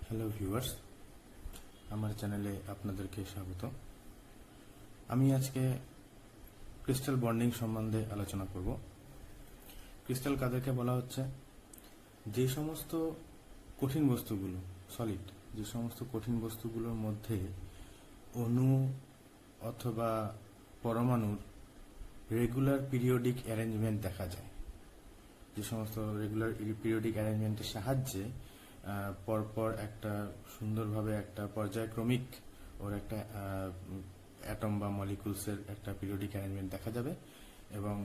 Hello viewers, আমার চ্যানেলে আপনাদেরকে স্বাগত। আমি আজকে ক্রিস্টাল বন্ডিং সম্বন্ধে আলোচনা করব। ক্রিস্টাল কাদেরকে বলা হচ্ছে? যে সমস্ত কঠিন বস্তুগুলো সলিড, যে সমস্ত কঠিন বস্তুগুলোর মধ্যে অণু অথবা পরমাণুর রেগুলার পিরিয়ডিক অ্যারেঞ্জমেন্ট দেখা যায়, যে সমস্ত রেগুলার পিরিয়ডিক অ্যারেঞ্জমেন্টের সাহায্যে পরপর একটা সুন্দরভাবে একটা পর্যায়ক্রমিক ওর একটা অ্যাটম বা মলিকুলসের একটা পিরিয়ডিক অ্যারেঞ্জমেন্ট দেখা যাবে এবং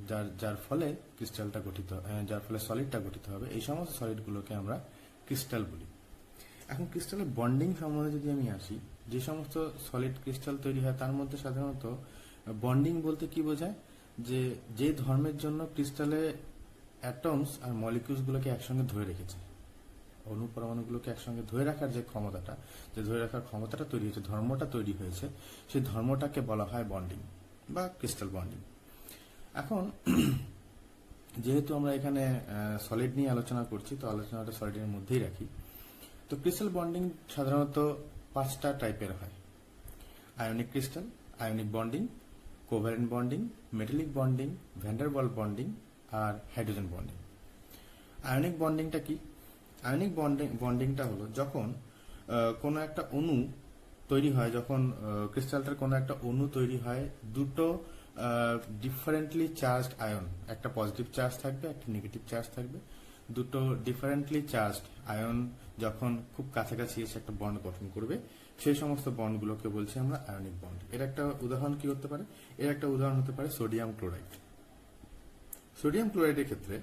যার যার ফলে ক্রিস্টালটা গঠিত, যার ফলে সলিডটা গঠিত হবে। এই সমস্ত সলিডগুলোকে আমরা ক্রিস্টাল বলি। এখন ক্রিস্টালের বন্ডিং সম্বন্ধে যদি আমি আসি, যে সমস্ত সলিড ক্রিস্টাল তৈরি হয় তার মধ্যে সাধারণত বন্ডিং বলতে কি বোঝায়, যে ধর্মের জন্য ক্রিস্টালে অ্যাটমস আর মলিকিউলসগুলোকে একসঙ্গে ধরে রেখেছে, অণু পরমাণুগুলোকে একসঙ্গে ধরে রাখার যে ক্ষমতাটা, তৈরি হয়েছে, ধর্মটা তৈরি হয়েছে, সেই ধর্মটাকে বলা হয় বন্ডিং বা ক্রিস্টাল বন্ডিং। এখন যেহেতু আমরা এখানে সলিড নিয়ে আলোচনা করছি, তো আলোচনাটা সলিডের মধ্যেই রাখি। তো ক্রিস্টাল বন্ডিং সাধারণত 5টা টাইপের হয়: ionic crystal, ionic bonding, covalent bonding, metallic bonding, van der Waals bonding আর হাইড্রোজেন বন্ডিং। আয়নিক বন্ডিংটা কি? আয়নিক বন্ডিংটা হলো যখন কোনো একটা অণু তৈরি হয়, যখন ক্রিস্টালটার কোনো একটা অণু তৈরি হয়, দুটো ডিফারেন্টলি চার্জড আয়ন, একটা পজিটিভ চার্জ থাকবে, একটা নেগেটিভ চার্জ থাকবে, দুটো ডিফারেন্টলি চার্জড আয়ন যখন খুব কাছাকাছি এসে একটা বন্ড গঠন করবে, সেই সমস্ত বন্ডগুলোকে বলছি আমরা আয়নিক বন্ড। এর একটা উদাহরণ কি হতে পারে? এর একটা উদাহরণ হতে পারে সোডিয়াম ক্লোরাইড। সোডিয়াম ক্লোরাইডের ক্ষেত্রে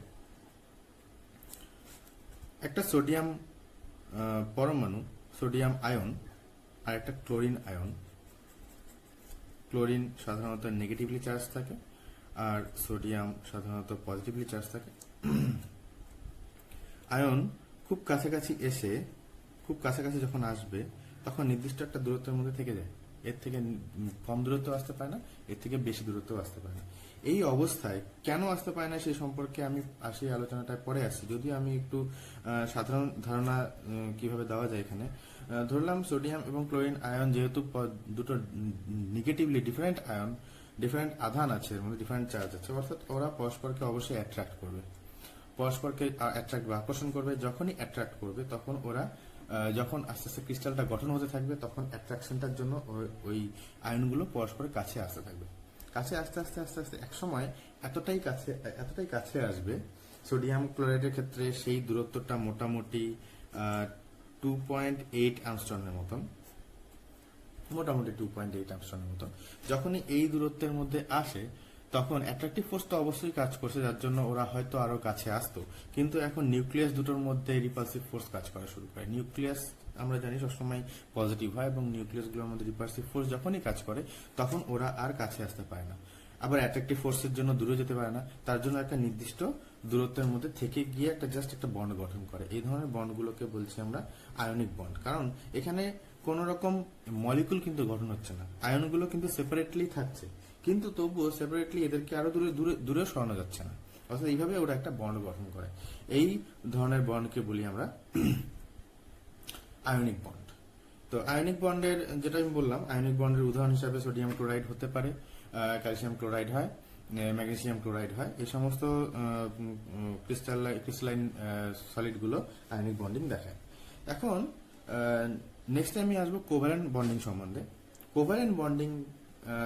একটা সোডিয়াম পরমাণু, সোডিয়াম আয়ন আর একটা ক্লোরিন আয়ন। ক্লোরিন সাধারণত নেগেটিভলি চার্জ থাকে আর সোডিয়াম সাধারণত পজিটিভলি চার্জ থাকে। আয়ন খুব কাছাকাছি যখন আসবে, তখন নির্দিষ্ট একটা দূরত্বের মধ্যে থেকে যায়। এর থেকে কম দূরত্ব আসতে পারে না, এর থেকে বেশি দূরত্ব আসতে পারে না। এই অবস্থায় কেন আসতে পারে না সেই সম্পর্কে আমি আলোচনাটায় পরে আসছি। যদি আমি একটু সাধারণ ধারণা কিভাবে দেওয়া যায়, এখানে ধরলাম সোডিয়াম এবং ক্লোরিন আয়ন যেহেতু দুটো নেগেটিভলি ডিফারেন্ট আয়ন, ডিফারেন্ট আধান আছে, এর মধ্যে ডিফারেন্ট চার্জ আছে, অর্থাৎ ওরা পরস্পরকে অবশ্যই অ্যাট্রাক্ট করবে, পরস্পরকে অ্যাট্রাক্ট বা আকর্ষণ করবে। যখনই অ্যাট্রাক্ট করবে, তখন ওরা যখন আস্তে আস্তে ক্রিস্টালটা গঠন হতে থাকবে, তখন অ্যাট্রাকশনটার জন্য ওই আয়নগুলো পরস্পরের কাছে আসতে থাকবে। কাছে আস্তে আস্তে আস্তে আস্তে এক সময় এতটাই কাছে আসবে। সোডিয়াম ক্লোরাইডের ক্ষেত্রে সেই দূরত্বটা মোটামুটি 2.8 অ্যাংস্ট্রমের মতন, যখনই এই দূরত্বের মধ্যে আসে, তখন অ্যাট্রাকটিভ ফোর্স তো অবশ্যই কাজ করছে, যার জন্য ওরা হয়তো আরো কাছে আসতো। কিন্তু এখন নিউক্লিয়াস দুটোর মধ্যে রিপালসিভ ফোর্স কাজ করা শুরু করে। নিউক্লিয়াস আমরা জানি সবসময় পজিটিভ হয়, এবং নিউক্লিয়াসগুলোর মধ্যে রিপালসিভ ফোর্স যখনই কাজ করে, তখন ওরা আর কাছে আসতে পারে না। আবার অ্যাট্রাকটিভ ফোর্সের জন্য দূরে যেতে পারে না, তার জন্য একটা নির্দিষ্ট দূরত্বের মধ্যে থেকে গিয়ে জাস্ট একটা বন্ড গঠন করে। এই ধরনের বন্ডগুলোকে বলছি আমরা আয়নিক বন্ড। কারণ এখানে কোন রকম মলিকুল কিন্তু গঠন হচ্ছে না, আয়নগুলো কিন্তু সেপারেটলি থাকছে, কিন্তু তবুও সেপারেটলি এদেরকে আরো দূরে সরানো যাচ্ছে না। অর্থাৎ এইভাবে ওরা একটা বন্ড গঠন করে। এই ধরনের বন্ডকে বলি আমরা আয়নিক বন্ড। তো আয়নিক বন্ডের, যেটা আমি বললাম, আয়নিক বন্ডের উদাহরণ হিসাবে সোডিয়াম ক্লোরাইড হতে পারে, ক্যালসিয়াম ক্লোরাইড হয়, ম্যাগনেসিয়াম ক্লোরাইড হয়। এই সমস্ত ক্রিস্টালাইন সলিডগুলো আয়নিক বন্ডিং দেখায়। এখন নেক্সট আমি আসবো কোভ্যালেন্ট বন্ডিং সম্বন্ধে। কোভ্যালেন্ট বন্ডিং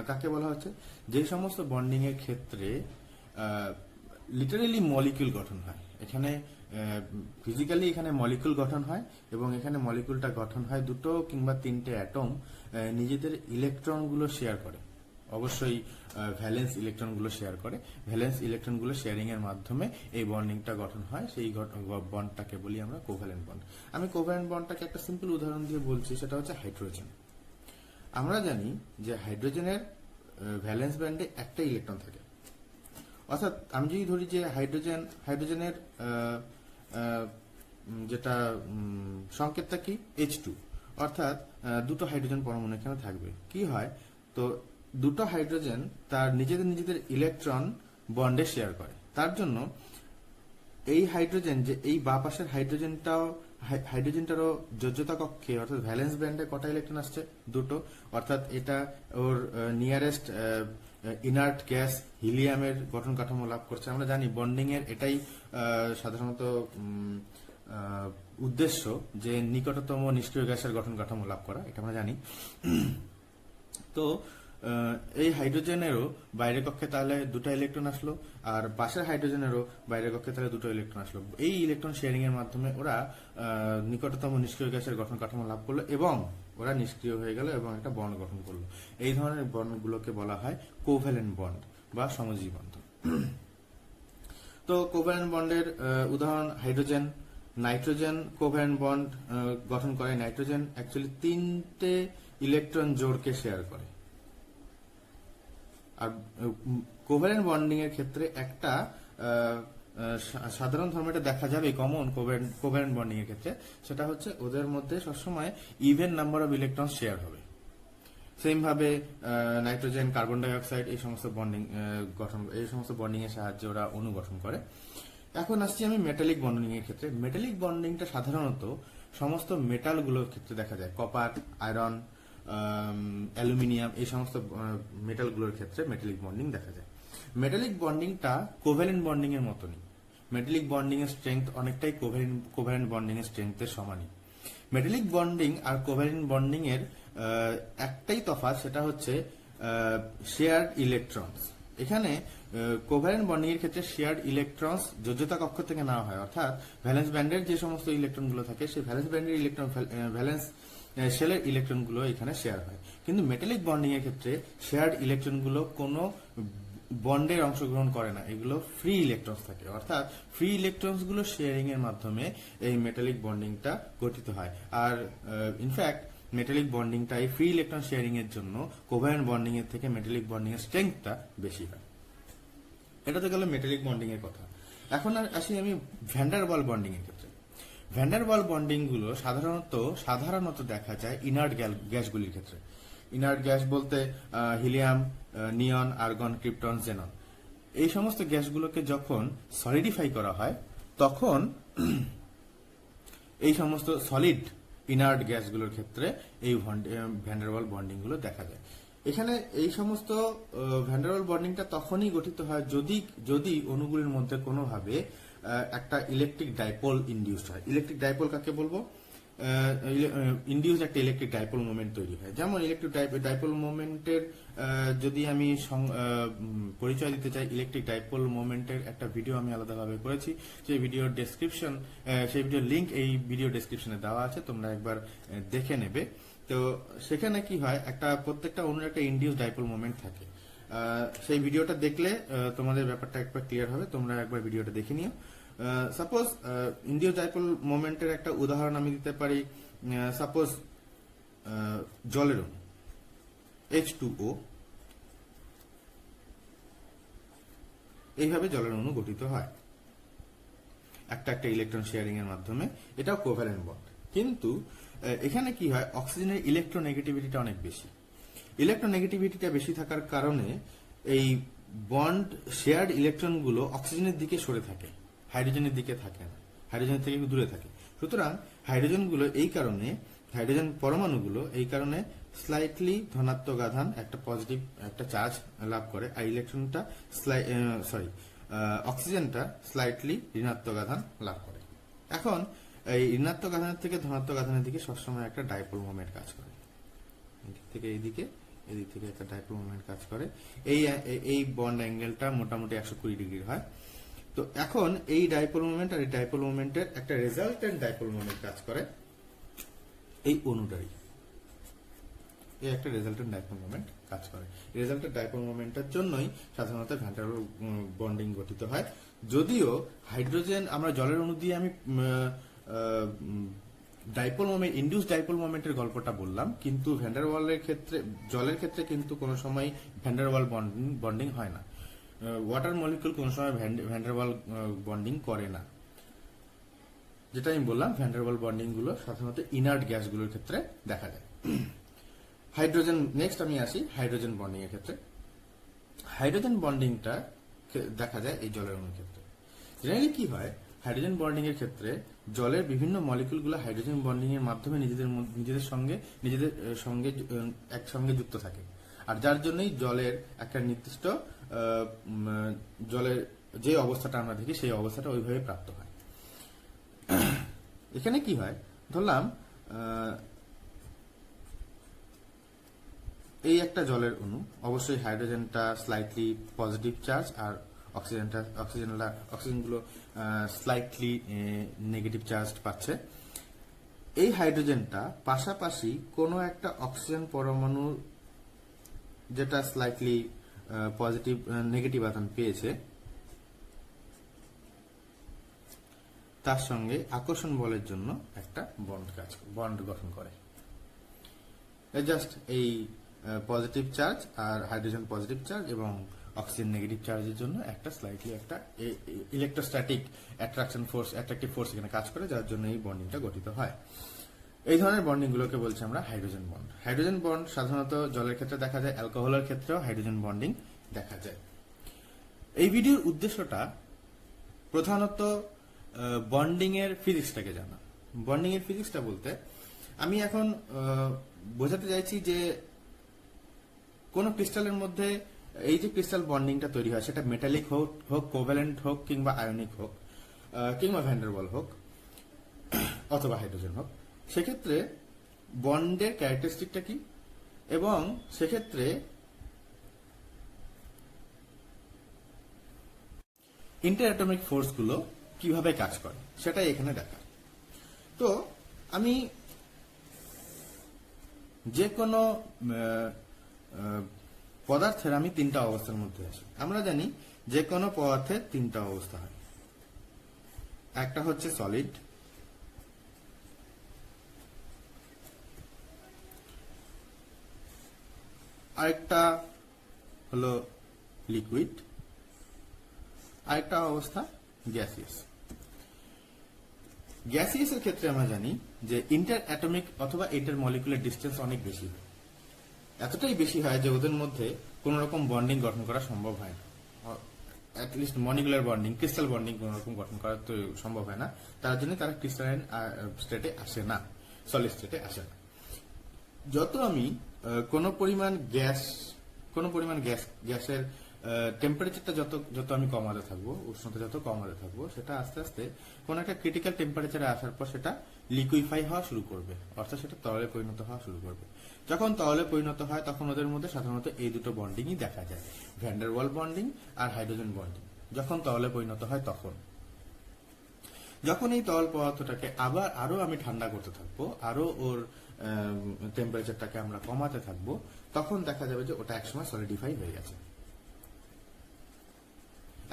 কাকে বলা হচ্ছে? যে সমস্ত বন্ডিং এর ক্ষেত্রে লিটারেলি মলিকিউল গঠন হয়। এখানে ফিজিক্যালি এখানে মলিকুল গঠন হয়, এবং এখানে মলিকুলটা গঠন হয় দুটো কিংবা তিনটে অ্যাটম নিজেদের ইলেকট্রনগুলো শেয়ার করে। অবশ্যই ভ্যালেন্স ইলেকট্রনগুলো শেয়ার করে। ভ্যালেন্স ইলেকট্রনগুলো শেয়ারিং এর মাধ্যমে এই বন্ডিংটা গঠন হয়। সেই বন্ডটাকে বলি আমরা কোভ্যালেন্ট বন্ড। আমি কোভ্যালেন্ট বন্ডটাকে একটা সিম্পল উদাহরণ দিয়ে বলছি, সেটা হচ্ছে হাইড্রোজেন। আমরা জানি যে হাইড্রোজেনের ভ্যালেন্স ব্যান্ডে একটা ইলেকট্রন থাকে। অর্থাৎ আমি যদি ধরি যে হাইড্রোজেনের যেটা সংকেতটা কি, H2, অর্থাৎ দুটো হাইড্রোজেন পরমাণু এখানে থাকবে। কি হয়, তো দুটো হাইড্রোজেন তার নিজেদের ইলেকট্রন বন্ডে শেয়ার করে। তার জন্য এই হাইড্রোজেন, যে এই বাঁ পাশের হাইড্রোজেনটাও হাইড্রোজেনটারও যোজ্যতা কক্ষে অর্থাৎ ভ্যালেন্স ব্যান্ডে কটা ইলেকট্রন আসছে? দুটো। অর্থাৎ এটা ওর নিয়ারেস্ট ইনার্ট গ্যাস হিলিয়ামের গঠন কাঠামো লাভ করছে। আমরা জানি বন্ডিং এর এটাই সাধারণত উদ্দেশ্য, যে নিকটতম নিষ্ক্রিয় গ্যাসের গঠন কাঠামো লাভ করা, এটা আমরা জানি। তো এই হাইড্রোজেনেরও বাইরের কক্ষে তাহলে দুটো ইলেকট্রন আসলো, আর পাশের হাইড্রোজেনেরও বাইরের কক্ষে তাহলে দুটো ইলেকট্রন আসলো। এই ইলেকট্রন শেয়ারিং এর মাধ্যমে ওরা নিকটতম নিষ্ক্রিয় গ্যাসের গঠন কাঠামো লাভ করলো এবং ওরা নিষ্ক্রিয় হয়ে গেল এবং একটা বন্ড গঠন করলো। এই ধরনের বন্ডগুলোকে বলা হয় কোভ্যালেন্ট বন্ড বা সমজীবী বন্ধন। তো কোভ্যালেন্ট বন্ডের উদাহরণ হাইড্রোজেন, নাইট্রোজেন কোভ্যালেন্ট বন্ড গঠন করে। নাইট্রোজেন অ্যাকচুয়ালি 3টে ইলেকট্রন জোড়কে শেয়ার করে। আর কোভ্যালেন্ট বন্ডিং এর ক্ষেত্রে একটা সাধারণ ধর্ম এটা দেখা যাবে কমন কোভ্যালেন্ট বন্ডিং এর ক্ষেত্রে, সেটা হচ্ছে ওদের মধ্যে সবসময় even number of electron share হবে। সেম ভাবে নাইট্রোজেন, কার্বন ডাই অক্সাইড এই সমস্ত বন্ডিং এর সাহায্যে ওরা অণু গঠন করে। এখন আসছি আমি মেটালিক বন্ডিং এর ক্ষেত্রে। মেটালিক বন্ডিংটা সাধারণত সমস্ত মেটালগুলোর ক্ষেত্রে দেখা যায়। কপার, আয়রন, অ্যালুমিনিয়াম এই সমস্ত মেটালগুলোর ক্ষেত্রে মেটালিক বন্ডিং দেখা যায়। মেটালিক বন্ডিংটা কোভ্যালেন্ট বন্ডিং এর মতনই। মেটালিক বন্ডিং এর স্ট্রেংথ অনেকটাই কোভ্যালেন্ট বন্ডিং এর স্ট্রেংথের সমানই। মেটালিক বন্ডিং আর কোভ্যালেন্ট বন্ডিং এর একটাই তফাৎ, সেটা হচ্ছে শেয়ার্ড ইলেকট্রনস। এখানে কোভ্যালেন্ট বন্ডিং এর ক্ষেত্রে শেয়ার্ড ইলেকট্রনস যোজ্যতা কক্ষ থেকে নেওয়া হয়, অর্থাৎ ভ্যালেন্স ব্যান্ডের যে সমস্ত ইলেকট্রন গুলো থাকে সেই ভ্যালেন্স ব্যান্ডের ইলেকট্রন ভ্যালেন্স শেলের ইলেকট্রন গুলো এখানে শেয়ার হয়। কিন্তু মেটালিক বন্ডিং এর ক্ষেত্রে শেয়ার্ড ইলেকট্রন গুলো কোনো বন্ডের অংশগ্রহণ করে না, এগুলো ফ্রি ইলেকট্রনস থাকে। অর্থাৎ ফ্রি ইলেকট্রনস গুলো শেয়ারিং এর মাধ্যমে এই মেটালিক বন্ডিংটা গঠিত হয়। আর ইনফ্যাক্ট মেটালিক বন্ডিংটা এই ফ্রি ইলেকট্রন শেয়ারিং এর জন্য কোভ্যালেন্ট বন্ডিং এর থেকে মেটালিক বন্ডিং এর স্ট্রেংথটা বেশি হয়। এটা তো গেল মেটালিক বন্ডিং এর কথা। এখন আর আসি আমি ভ্যান্ডার ওয়াল বন্ডিং এর ক্ষেত্রে। ভ্যান্ডার ওয়াল বন্ডিং গুলো সাধারণত দেখা যায় ইনার্ট গ্যাসগুলির ক্ষেত্রে। ইনার্ট গ্যাস বলতে হিলিয়াম, নিয়ন, আর্গন, ক্রিপ্টন, জেনন এই সমস্ত গ্যাসগুলোকে যখন সলিডিফাই করা হয় তখন এই সমস্ত সলিড ইনার্ট গ্যাসগুলোর ক্ষেত্রে এই ভ্যান্ডার ওয়াল বন্ডিং গুলো দেখা যায়। এখানে এই সমস্ত ভ্যান্ডার ওয়াল বন্ডিংটা তখনই গঠিত হয় যদি অণুগুলির মধ্যে কোনোভাবে একটা ইলেকট্রিক ডাইপোল ইনডিউসড হয়। ইলেকট্রিক ডাইপোল কাকে বলবো? ইনডিউস একটা ইলেকট্রিক ডাইপোল মোমেন্ট তৈরি হয়। যেমন ইলেকট্রিক ডাইপোল মোমেন্টের যদি আমি পরিচয় দিতে চাই, ইলেকট্রিক ডাইপোল মোমেন্টের একটা ভিডিও আমি আলাদাভাবে করেছি। সেই ভিডিওর লিংক এই ভিডিও ডেসক্রিপশনে দেওয়া আছে, তোমরা একবার দেখে নেবে। তো সেখানে কি হয়, প্রত্যেকটা অণুর একটা ইনডিউস ডাইপোল মোমেন্ট থাকে। সেই ভিডিওটা দেখলে তোমাদের ব্যাপারটা একবার ক্লিয়ার হবে, তোমরা একবার ভিডিওটা দেখে নিও। সাপোজ ইনডিউস ডাইপোল মোমেন্টের একটা উদাহরণ আমি দিতে পারি। সাপোজ জলের অণু H2O, এইভাবে জলের অণু গঠিত হয় একটা ইলেকট্রন শেয়ারিং এর মাধ্যমে। এটাও কোভ্যালেন্ট বন্ড। কিন্তু এখানে কি হয়, অক্সিজেনের ইলেকট্রোনেগেটিভিটিটা অনেক বেশি। ইলেকট্রোনেগেটিভিটিটা বেশি থাকার কারণে এই বন্ড শেয়ার্ড ইলেকট্রন গুলো অক্সিজেনের দিকে সরে থাকে, হাইড্রোজেনের দিকে থাকে না, হাইড্রোজেনের থেকে দূরে থাকে। সুতরাং হাইড্রোজেন পরমাণুগুলো এই কারণে স্লাইটলি ধনাত্মক আধান, একটা পজিটিভ একটা চার্জ লাভ করে, আর অক্সিজেনটা স্লাইটলি ঋণাত্মক আধান লাভ করে। এখন এই ঋণাত্মক আধানের থেকে ধনাত্মক আধানের দিকে সবসময় একটা ডাইপোল মোমেন্ট কাজ করে, এদিক থেকে এদিক থেকে একটা ডাইপোল মোমেন্ট কাজ করে। এই বন্ড অ্যাঙ্গেলটা মোটামুটি 120 ডিগ্রি হয়। তো এখন এই ডাইপোল মোমেন্ট আর এই ডাইপোল মোমেন্টের একটা রেজাল্টেন্ট ডাইপোল মোমেন্ট কাজ করে এই অণুটারই। এই একটা রেজাল্টেন্ট ডাইপোল মোমেন্ট কাজ করে। রেজাল্টেন্ট ডাইপোল মোমেন্টের জন্যই সাধারণত ভ্যান্ডার ওয়াল বন্ডিং গঠিত হয়। যদিও হাইড্রোজেন আমরা জলের অণু দিয়ে আমি ডাইপোল মোমেন্ট, ইনডিউস ডাইপোল মোমেন্টের গল্পটা বললাম, কিন্তু ভ্যান্ডার ওয়ালের ক্ষেত্রে, জলের ক্ষেত্রে কিন্তু কোনো সময় ভ্যান্ডার ওয়াল বন্ডিং হয় না। ওয়াটার মলিকিউল কোনো সময় ভ্যান্ডার ওয়াল বন্ডিং করে না। যেটা আমি বললাম, ভ্যান্ডার ওয়াল বন্ডিং গুলো সাধারণত ইনার্ট গ্যাসগুলোর ক্ষেত্রে দেখা যায়। হাইড্রোজেন, নেক্সট আমি আসি হাইড্রোজেন বন্ডিং এর ক্ষেত্রে। হাইড্রোজেন বন্ডিংটা দেখা যায় এই জলের অণুর ক্ষেত্রে। জেনারেলি কি হয়, হাইড্রোজেন বন্ডিং এর ক্ষেত্রে জলের বিভিন্ন মলিকুলগুলো হাইড্রোজেন বন্ডিং এর মাধ্যমে নিজেদের সঙ্গে একসঙ্গে যুক্ত থাকে, আর যার জন্যই জলের একটা নির্দিষ্ট জলের যে অবস্থাটা আমরা দেখি সেই অবস্থাটা ওইভাবে প্রাপ্ত হয়। এখানে কি হয়, ধরলাম এই একটা জলের অণু, অবশ্যই হাইড্রোজেনটা স্লাইটলি পজিটিভ চার্জ আর অক্সিজেনগুলো স্লাইটলি নেগেটিভ চার্জ পাচ্ছে। এই হাইড্রোজেনটা পাশাপাশি কোনো একটা অক্সিজেন পরমাণু যেটা স্লাইটলি পজিটিভ নেগেটিভ আধান পেয়েছে তার সঙ্গে আকর্ষণ বলের জন্য একটা বন্ড গঠন করে। জাস্ট এই পজিটিভ চার্জ আর হাইড্রোজেন পজিটিভ চার্জ এবং অক্সিজেন নেগেটিভ চার্জের জন্য একটা স্লাইটলি একটা ইলেকট্রোস্ট্যাটিক অ্যাট্রাকটিভ ফোর্স এখানে কাজ করে, যার জন্য এই বন্ডিংটা গঠিত হয়। এই ধরনের বন্ডিং গুলোকে বলছি আমরা হাইড্রোজেন বন্ড। হাইড্রোজেন বন্ড সাধারণত জলের ক্ষেত্রে দেখা যায়, অ্যালকোহলের ক্ষেত্রেও হাইড্রোজেন বন্ডিং দেখা যায়। এই ভিডিওর উদ্দেশ্যটা প্রধানত বন্ডিং এর ফিজিক্সটাকে জানা। বন্ডিং এর ফিজিক্সটা বলতে আমি এখন বোঝাতে চাইছি যে কোন ক্রিস্টালের মধ্যে এই যে ক্রিস্টাল বন্ডিংটা তৈরি হয় সেটা মেটালিক হোক, কোভ্যালেন্ট হোক, কিংবা আয়নিক হোক, কিংবা ভ্যান্ডারওয়াল হোক, অথবা হাইড্রোজেন হোক, সেক্ষেত্রে বন্ডের ক্যারেক্টারিস্টিকটা কি এবং সেক্ষেত্রে ইন্টার অ্যাটমিক ফোর্স গুলো কিভাবে কাজ করে সেটাই এখানে দেখা। তো আমি যে কোনো পদার্থের আমি তিনটা অবস্থার মধ্যে আছি। আমরা জানি যে কোনো পদার্থের তিনটা অবস্থা হয়, একটা হচ্ছে সলিড, আরেকটা হলো লিকুইড, আরেকটা অবস্থা গ্যাসিয়াস। গ্যাসিয়াসের ক্ষেত্রে আমরা জানি যে ইন্টার অ্যাটমিক অথবা ইন্টার মলিকুলার ডিস্টেন্স অনেক বেশি হয়, এতটাই বেশি হয় যে ওদের মধ্যে কোন রকম বন্ডিং গঠন করা সম্ভব হয় না। At least molecular bonding, crystal bonding কোন রকম গঠন করা তো সম্ভব হয় না, তার জন্য তারা ক্রিস্টালাইন স্টেটে আসে না, সলিড স্টেটে আসে না। যত আমি কোন পরিমাণ গ্যাসের টেম্পারেচারটা যত আমি কমাতে থাকবো, উষ্ণতা যত কমাতে থাকবো, সেটা আস্তে আস্তে কোন একটা ক্রিটিক্যাল টেম্পারেচারে আসার পর সেটা লিকুইফাই হওয়া শুরু করবে, অর্থাৎ সেটা তরলে পরিণত হওয়া শুরু করবে। যখন তরলে পরিণত হয় তখন ওদের মধ্যে সাধারণত এই দুটো বন্ডিংই দেখা যায়, ভ্যান্ডারওয়াল বন্ডিং আর হাইড্রোজেন বন্ডিং। যখন তরলে পরিণত হয় তখন, যখন এই তরল পদার্থটাকে আবার আরো আমি ঠান্ডা করতে থাকবো, আরো ওর টেম্পারেচারটাকে আমরা কমাতে থাকবো, তখন দেখা যাবে যে ওটা একসময় সলিডিফাই হয়ে গেছে।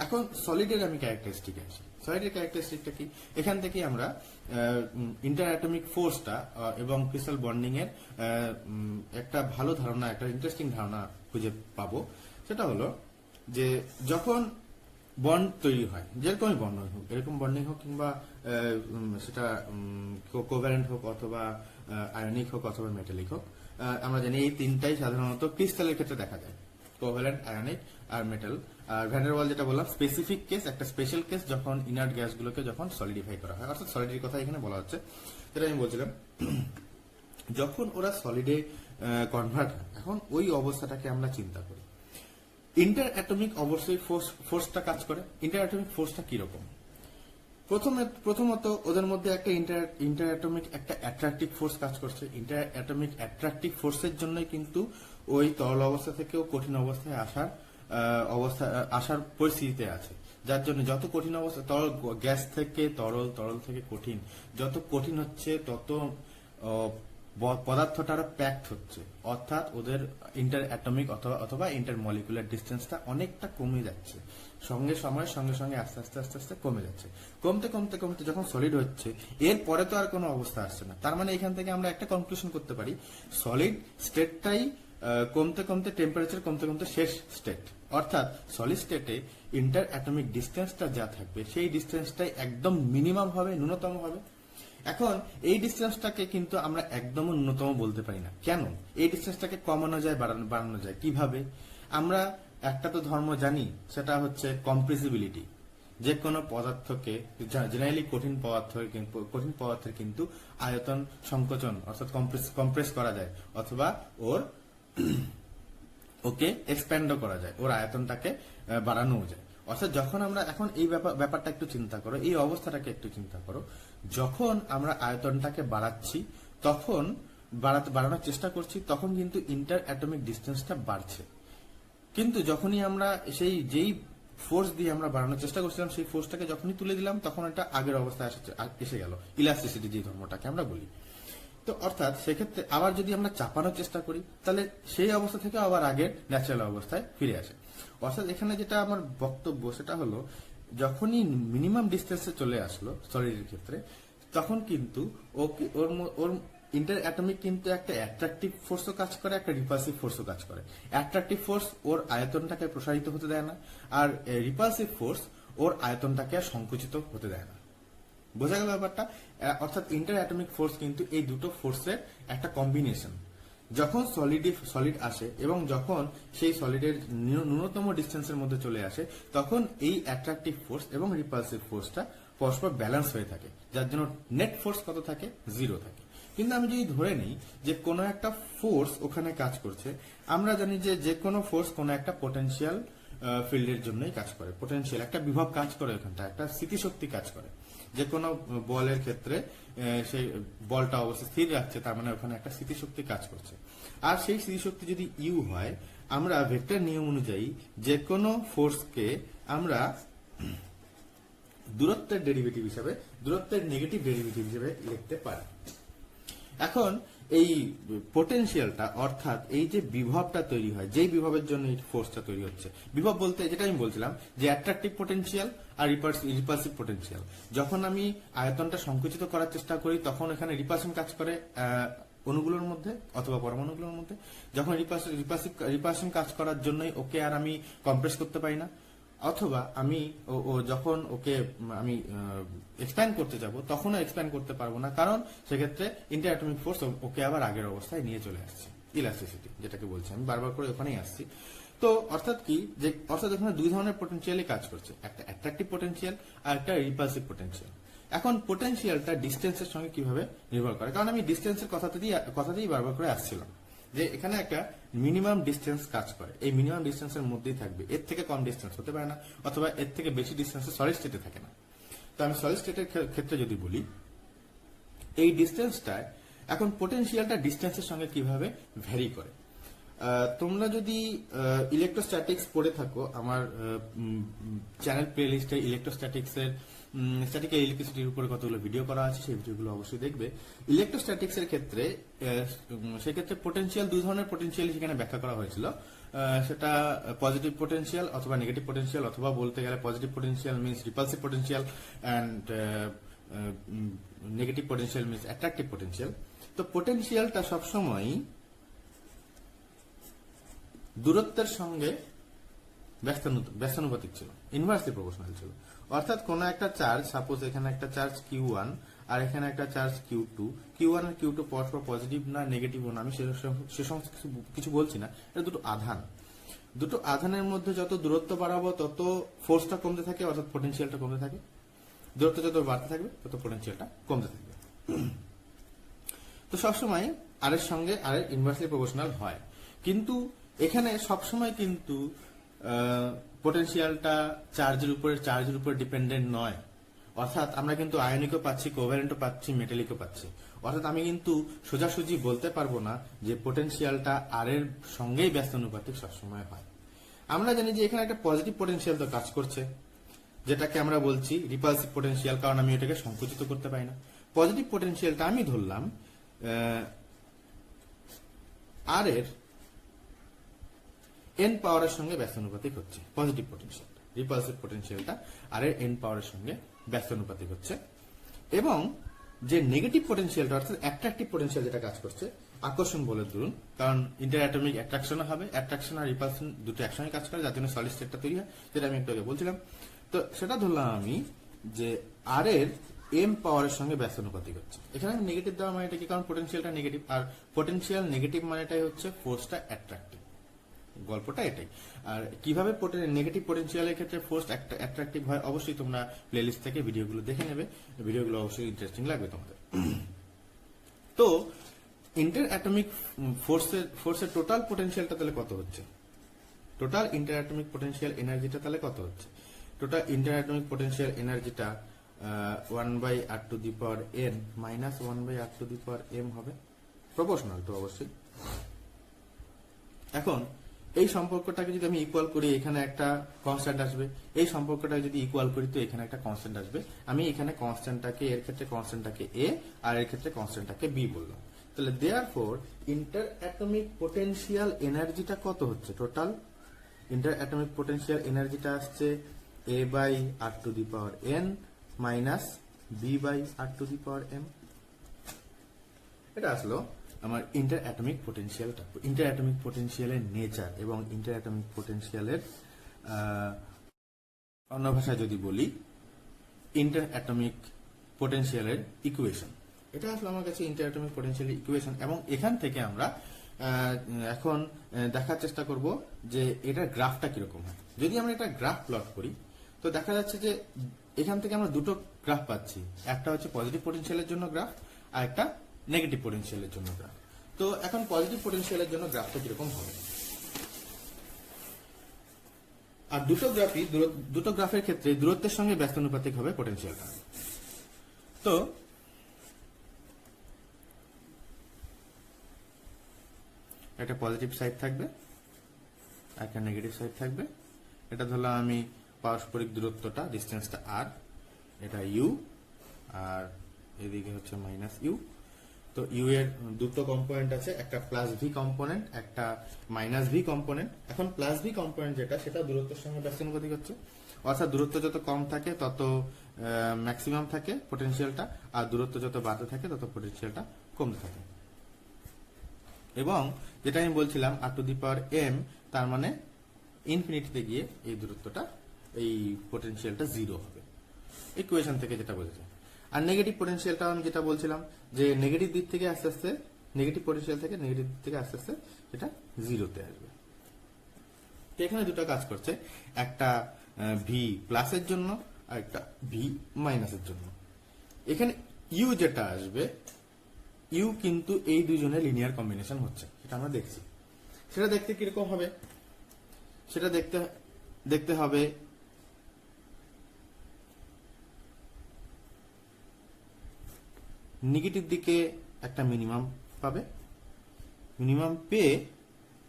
এখন সলিডের আমি ক্যারেক্টারিস্টিক আছি। সলিডের ক্যারেক্টারিস্টিকটা কি? এখান থেকে আমরা ইন্টার অ্যাটমিক ফোর্সটা এবং ক্রিস্টাল বন্ডিং এর একটা ভালো ধারণা, একটা ইন্টারেস্টিং ধারণা খুঁজে পাবো। সেটা হলো যে যখন বন্ড তৈরি হয়, যেরকমই বন্ড হোক, এরকম বন্ডিং হোক কিংবা সেটা কোভ্যালেন্ট হোক অথবা আয়নিক হোক অথবা মেটালিক হোক, আমরা জানি এই তিনটাই সাধারণত ক্রিস্টালের ক্ষেত্রে দেখা যায়, কোভ্যালেন্ট, আয়নিক আর মেটাল। আর ভ্যান্ডারওয়াল যেটা বললাম স্পেসিফিক কেস, একটা স্পেশাল কেস যখন ইনার্ট গ্যাসগুলোকে যখন সলিডিফাই করা হয়, অর্থাৎ সলিডের কথা এখানে বলা হচ্ছে। যেটা আমি বলছিলাম, যখন ওরা সলিডে কনভার্ট হয়, এখন ওই অবস্থাটাকে আমরা চিন্তা করি। ইন্টার অ্যাটমিক অবশ্যই ফোর্সটা কাজ করে। ইন্টার অ্যাটমিক ফোর্সটা কিরকম? প্রথমত ওদের মধ্যে একটা ইন্টার অ্যাটমিক একটা অ্যাট্রাকটিভ ফোর্স কাজ করছে। ইন্টার অ্যাটমিক অ্যাট্রাকটিভ ফোর্সের জন্যই কিন্তু ওই তরল অবস্থা থেকেও কঠিন অবস্থায় আসার পরিস্থিতিতে আছে, যার জন্য যত কঠিন অবস্থা, তরল গ্যাস থেকে তরল, তরল থেকে কঠিন, যত কঠিন হচ্ছে তত পদার্থটা প্যাকড হচ্ছে, অর্থাৎ ওদের ইন্টার অ্যাটমিক অথবা ইন্টার মলিকুলার ডিস্টেন্সটা অনেকটা কমে যাচ্ছে, সময়ের সঙ্গে সঙ্গে আস্তে আস্তে কমে যাচ্ছে। কমতে যখন সলিড হচ্ছে, এর পরে তো আর কোনো অবস্থা আসছে না। তার মানে এখান থেকে আমরা একটা কনক্লুশন করতে পারি, সলিড স্টেটটাই কমতে টেম্পারেচার কমতে শেষ স্টেট, অর্থাৎ সলিড স্টেটে ইন্টার অ্যাটমিক ডিস্টেন্সটা যা থাকবে সেই ডিস্টেন্সটাই একদম মিনিমাম হবে, ন্যূনতম হবে। এখন এই ডিস্টেন্সটাকে কিন্তু আমরা একদম ন্যূনতম বলতে পারি না। কেন? এই ডিস্টেন্সটাকে কমানো যায়, বাড়ানো যায় কিভাবে? আমরা একটা তো ধর্ম জানি, সেটা হচ্ছে কম্প্রেসিবিলিটি। যে কোনো পদার্থকে, জেনারেলি কঠিন পদার্থের কিন্তু আয়তন সংকোচন অর্থাৎ কম্প্রেস করা যায়, অথবা ওকে এক্সপ্যান্ডও করা যায়, ওর আয়তনটাকে বাড়ানোও যায়। অর্থাৎ যখন আমরা এখন এই ব্যাপারটা একটু চিন্তা করো, এই অবস্থাটাকে একটু চিন্তা করো, যখন আমরা আয়তনটাকে বাড়াচ্ছি, তখন বাড়ানোর চেষ্টা করছি, তখন কিন্তু ইন্টার অ্যাটমিক ডিস্টেন্সটা বাড়ছে। কিন্তু যখনই আমরা যেই ফোর্স দিয়ে আমরা বাড়ানোর চেষ্টা করছিলাম, সেই ফোর্সটাকে যখনই তুলে দিলাম, তখন এটা আগের অবস্থায় এসে গেল, ইলাস্টিসিটি যে ধর্মটাকে আমরা বলি। তো অর্থাৎ সেক্ষেত্রে আবার যদি আমরা চাপানোর চেষ্টা করি, তাহলে সেই অবস্থা থেকে আবার আগের ন্যাচারাল অবস্থায় ফিরে আসে। অর্থাৎ এখানে যেটা আমার বক্তব্য সেটা হলো, যখনই মিনিমাম ডিস্টেন্সে চলে আসলো সলিডের ক্ষেত্রে, তখন কিন্তু ওর ইন্টার অ্যাটমিক কিন্তু একটা অ্যাট্রাকটিভ ফোর্সও কাজ করে, একটা রিপালসিভ ফোর্সও কাজ করে। অ্যাট্রাকটিভ ফোর্স ওর আয়তনটাকে প্রসারিত হতে দেয় না, আর রিপালসিভ ফোর্স ওর আয়তনটাকে সংকুচিত হতে দেয় না। বোঝা গেল ব্যাপারটা? অর্থাৎ ইন্টার অ্যাটমিক ফোর্স কিন্তু এই দুটো ফোর্সের একটা কম্বিনেশন। যখন সলিড আসে এবং যখন সেই সলিডের ন্যূনতম ডিস্টেন্সের মধ্যে চলে আসে, তখন এই অ্যাট্রাকটিভ ফোর্স এবং রিপালসিভ ফোর্সটা পরস্পর ব্যালেন্স হয়ে থাকে, যার জন্য নেট ফোর্স কত থাকে? 0 থাকে। কিন্তু আমি যদি ধরে নিই যে কোনো একটা ফোর্স ওখানে কাজ করছে, আমরা জানি যে কোনো ফোর্স কোনো একটা পোটেনশিয়াল ফিল্ডের জন্যই কাজ করে। পোটেনশিয়াল একটা বিভব কাজ করে, ওখানটা একটা স্থিতিশক্তি কাজ করে। যে কোনো বলের ক্ষেত্রে সেই বলটা অবশ্যই স্থির রাখছে, তার মানে ওখানে একটা স্থিতিশক্তি কাজ করছে। আর সেই স্থিতিশক্তি যদি ইউ হয়, আমরা ভেক্টর নিয়ম অনুযায়ী যে কোনো ফোর্সকে আমরা দূরত্বের ডেরিভেটিভ হিসেবে, দূরত্বের নেগেটিভ ডেরিভেটিভ হিসেবে লিখতে পারি। এখন এই পোটেনশিয়ালটা, অর্থাৎ এই যে বিভবটা তৈরি হয়, যেই বিভবের জন্য এই ফোর্সটা তৈরি হচ্ছে, বিভব বলতে যেটা আমি বলছিলাম যে অ্যাট্রাকটিভ পোটেনশিয়াল আর রিপালসিভ পোটেনশিয়াল, যখন আমি আয়তনটা সংকুচিত করার চেষ্টা করি, তখন এখানে রিপালশন কাজ করে অণুগুলোর মধ্যে অথবা পরমাণুগুলোর মধ্যে। যখন রিপালশন কাজ করার জন্যই ওকে আর আমি কম্প্রেস করতে পারি না, অথবা আমি যখন ওকে আমি এক্সপ্যান্ড করতে যাব, তখনও এক্সপ্যান্ড করতে পারবো না, কারণ সেক্ষেত্রে ইন্টার অ্যাটমিক ফোর্স ওকে আবার আগের অবস্থায় নিয়ে চলে আসছে, ইলাস্টিসিটি যেটাকে বলছি আমি বারবার করে ওখানেই আসছি। তো অর্থাৎ কি, যে অর্থাৎ এখানে দুই ধরনের পোটেনশিয়ালই কাজ করছে, একটা অ্যাট্রাকটিভ পোটেনশিয়াল আর একটা রিপালসিভ পোটেনশিয়াল। এখন পোটেনশিয়ালটা ডিস্টেন্সের সঙ্গে কিভাবে নির্ভর করে, কারণ আমি ডিস্টেন্সের কথাতেই বারবার করে আসছিলাম যে এখানে একটা মিনিমাম ডিস্টেন্স কাজ করে, এই মিনিমাম ডিস্টেন্সের মধ্যেই থাকবে, এর থেকে কম ডিস্টেন্স হতে পারে না, অথবা এর থেকে বেশি ডিস্টেন্সে সলিড স্টেটে থাকে না। তো আমি সলিড স্টেটের ক্ষেত্রে যদি বলি, এই ডিস্টেন্সটায় এখন পোটেনশিয়ালটা ডিস্টেন্সের সঙ্গে কিভাবে ভ্যারি করে। তোমরা যদি ইলেকট্রোস্ট্যাটিক্স পড়ে থাকো, আমার চ্যানেল প্লে লিস্টে ইলেকট্রোস্ট্যাটিক্সের স্ট্যাটিক ইলেকট্রিসিটির উপরে কতগুলো ভিডিও করা আছে, সেই ভিডিওগুলো অবশ্যই দেখবে। ইলেকট্রোস্ট্যাটিক্স এর ক্ষেত্রে সেক্ষেত্রে পোটেনশিয়াল, দুই ধরনের পোটেনশিয়াল সেখানে ব্যাখ্যা করা হয়েছিল। সেটা পজিটিভ পোটেনশিয়াল অথবা নেগেটিভ পোটেনশিয়াল, অথবা বলতে গেলে positive potential means repulsive potential and negative potential means attractive potential. তো পোটেনশিয়ালটা সবসময় দূরত্বের সঙ্গে ব্যস্তানুপাতিক ছিল, ইনভার্সলি প্রপোর্শনাল ছিল। অর্থাৎ কোন একটা চার্জ, সাপোজ এখানে একটা চার্জ Q1 আর এখানে একটা চার্জ Q2, Q1 আর Q2 পরস্পর পজিটিভ না নেগেটিভ না, আমি সে সমস্ত কিছু বলছি না, এটা দুটো আধান। দুটো আধানের মধ্যে যত দূরত্ব বাড়াবো তত ফোর্সটা কমতে থাকে, অর্থাৎ পোটেনশিয়ালটা কমতে থাকে। দূরত্ব যত বাড়তে থাকবে তত পোটেনশিয়ালটা কমতে থাকবে। তো সবসময় আর এর সঙ্গে আর ইনভার্সলি প্রপোর্শনাল হয়, কিন্তু এখানে সবসময় কিন্তু পোটেনশিয়ালটা চার্জের উপরে ডিপেন্ডেন্ট নয়। অর্থাৎ আমরা কিন্তু আয়নিকও পাচ্ছি, কোভ্যালেন্টও পাচ্ছি, মেটালিকও পাচ্ছি। অর্থাৎ আমি কিন্তু সোজাসুজি বলতে পারবো না যে পোটেনশিয়ালটা আর এর সঙ্গেই ব্যস্তানুপাতিক সবসময় হয়। আমরা জানি যে এখানে একটা পজিটিভ পোটেনশিয়াল তো কাজ করছে, যেটাকে আমরা বলছি রিপালসিভ পোটেনশিয়াল, কারণ আমি এটাকে সংকুচিত করতে পারি না। পজিটিভ পোটেনশিয়ালটা আমি ধরলাম আর এর এন পাওয়ারের সঙ্গে ব্যস্তানুপাতিক হচ্ছে পজিটিভ পোটেনশিয়াল, রিপালসিভ পোটেনশিয়ালটা আর এর এন পাওয়ারের সঙ্গে ব্যস্তানুপাতিক হচ্ছে। এবং যে নেগেটিভ পোটেনশিয়ালটা অর্থাৎ অ্যাট্রাকটিভ পোটেনশিয়াল যেটা কাজ করছে আকর্ষণ বলের দরুন, কারণ ইন্টার অ্যাটমিক অ্যাট্রাকশন হবে, অ্যাট্রাকশন আর রিপালশন দুটো একসঙ্গে কাজ করে, যার জন্য সলিড স্টেটটা তৈরি হয়, যেটা আমি একটু আগে বলছিলাম। তো সেটা ধরলাম আমি যে আর এর এম পাওয়ারের সঙ্গে ব্যস্তানুপাতিক হচ্ছে। এখানে নেগেটিভ দেওয়া মানে এটা কি, কারণ পোটেনশিয়ালটা নেগেটিভ, আর পোটেনশিয়াল নেগেটিভ মানেটাই হচ্ছে ফোর্সটা অ্যাট্রাকটিভ। গল্পটা এটাই। আর কিভাবে নেগেটিভ পোটেনশিয়ালের ক্ষেত্রে ফোর্স অ্যাট্রাকটিভ হয় অবশ্যই তোমরা প্লেলিস্ট থেকে ভিডিওগুলো দেখে নেবে, ভিডিওগুলো অবশ্যই ইন্টারেস্টিং লাগবে তোমাদের। তো ইন্টার অ্যাটমিক ফোর্সের টোটাল পোটেনশিয়ালটা তাহলে কত হচ্ছে, টোটাল ইন্টার অ্যাটমিক পোটেনশিয়াল এনার্জিটা তাহলে কত হচ্ছে? টোটাল ইন্টার অ্যাটমিক পোটেনশিয়াল এনার্জিটা 1/r⁴n মাইনাস 1/r⁴m হবে, প্রপোর্শনাল তো অবশ্যই। এখন এই সম্পর্কটাকে যদি আমি ইকুয়াল করি, এখানে একটা কনস্ট্যান্ট আসবে, এই সম্পর্কটাকে যদি ইকুয়াল করি তো এখানে একটা কনস্ট্যান্ট আসবে। আমি এখানে কনস্ট্যান্টটাকে, এর ক্ষেত্রে কনস্ট্যান্টটাকে a আর এর ক্ষেত্রে কনস্ট্যান্টটাকে b বললাম। তাহলে দেয়ারফর ইন্টার অ্যাটমিক পোটেনশিয়াল এনার্জিটা কত হচ্ছে? টোটাল ইন্টার অ্যাটমিক পোটেনশিয়াল এনার্জিটা আসছে a/r⁴n মাইনাস b/r⁴m। এটা আসলো আমার ইন্টার অ্যাটমিক পোটেনশিয়ালটা। ইন্টার অ্যাটমিক পোটেনশিয়ালের নেচার এবং ইন্টার অ্যাটমিক পোটেনশিয়ালের অন্য ভাষায় যদি বলি ইন্টার অ্যাটমিক পোটেনশিয়ালের ইকুয়েশন। এটা আসলে আমার কাছে ইন্টার অ্যাটমিক পোটেনশিয়ালের ইকুয়েশন, এবং এখান থেকে আমরা এখন দেখার চেষ্টা করব যে এটার গ্রাফটা কিরকম হয়। যদি আমরা এটা গ্রাফ প্লট করি তো দেখা যাচ্ছে যে এখান থেকে আমরা দুটো গ্রাফ পাচ্ছি, একটা হচ্ছে পজিটিভ পোটেনশিয়ালের জন্য গ্রাফ আর একটা নেগেটিভ পোটেনশিয়ালের জন্য গ্রাফ। তো এখন পজিটিভ পোটেনশিয়ালের জন্য গ্রাফটা কিরকম হবে, আর দুটো গ্রাফের ক্ষেত্রে দূরত্বের সঙ্গে ব্যস্তানুপাতিক হবে পোটেনশিয়ালটা। তো একটা পজিটিভ সাইড থাকবে, একটা নেগেটিভ সাইড থাকবে। এটা ধরলাম আমি পারস্পরিক দূরত্বটা, ডিস্টেন্সটা r, এটা u, আর এদিকে হচ্ছে মাইনাস ইউ। তো ইউ এর দুটো কম্পোনেন্ট আছে, একটা প্লাস ভি কম্পোনেন্ট, একটা মাইনাস ভি কম্পোনেন্ট। এখন প্লাস ভি কম্পোনেন্ট যেটা, সেটা দূরত্বের সঙ্গে ব্যস্তানুপাতিক হচ্ছে, অর্থাৎ দূরত্ব যত কম থাকে তত ম্যাক্সিমাম থাকে পোটেনশিয়ালটা, আর দূরত্ব যত বাড়তে থাকে তত পোটেনশিয়ালটা কমতে থাকে। এবং যেটা আমি বলছিলাম r⁴m, তার মানে ইনফিনিটিতে গিয়ে এই দূরত্বটা, এই পোটেনশিয়ালটা 0 হবে, ইকুয়েশন থেকে যেটা বোঝা যায়। আর নেগেটিভ পোটেনশিয়ালটা আমি যেটা বলছিলাম যে নেগেটিভ দিক থেকে আস্তে আস্তে, নেগেটিভ পোটেনশিয়াল থেকে নেগেটিভ দিক থেকে আস্তে আস্তে এটা 0-তে আসবে। তো এখানে দুটো কাজ করছে, একটা ভি প্লাসের জন্য আর একটা ভি মাইনাসের জন্য। এখানে ইউ যেটা আসবে, ইউ কিন্তু এই দুজনের লিনিয়ার কম্বিনেশন হচ্ছে, সেটা আমরা দেখছি। সেটা দেখতে কিরকম হবে, সেটা দেখতে হবে নেগেটিভ দিকে একটা মিনিমাম পাবে, মিনিমাম পেয়ে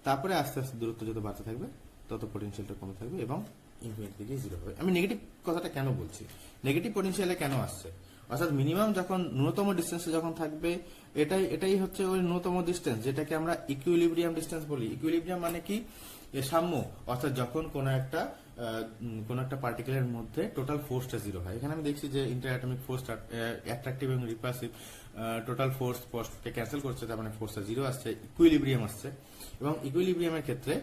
তারপরে আস্তে আস্তে দূরত্ব যত বাড়তে থাকবে তত পোটেনশিয়ালটা কমে থাকবে এবং ইনফিনিটি দিকে 0 হবে। আমি নেগেটিভ কথাটা কেন বলছি, নেগেটিভ পোটেনশিয়ালে কেন আসছে, অর্থাৎ মিনিমাম যখন ন্যূনতম ডিস্টেন্সে যখন থাকবে, এটাই হচ্ছে ওই ন্যূনতম ডিস্টেন্স, যেটাকে আমরা ইকুইলিব্রিয়াম ডিস্টেন্স বলি। ইকুইলিব্রিয়াম মানে কি, সাম্য, অর্থাৎ যখন কোন একটা পার্টিকেলের মধ্যে টোটাল ফোর্সটা 0 হয়। এখানে আমি দেখছি যে ইন্টার অ্যাটমিক ফোর্স অ্যাট্রাকটিভ এবং রিপালসিভ, টোটাল ফোর্সকে ক্যান্সেল করছে, তার মানে ফোর্সটা 0 আসছে, ইকুইলিব্রিয়াম আসছে। এবং ইকুইলিব্রিয়ামের ক্ষেত্রে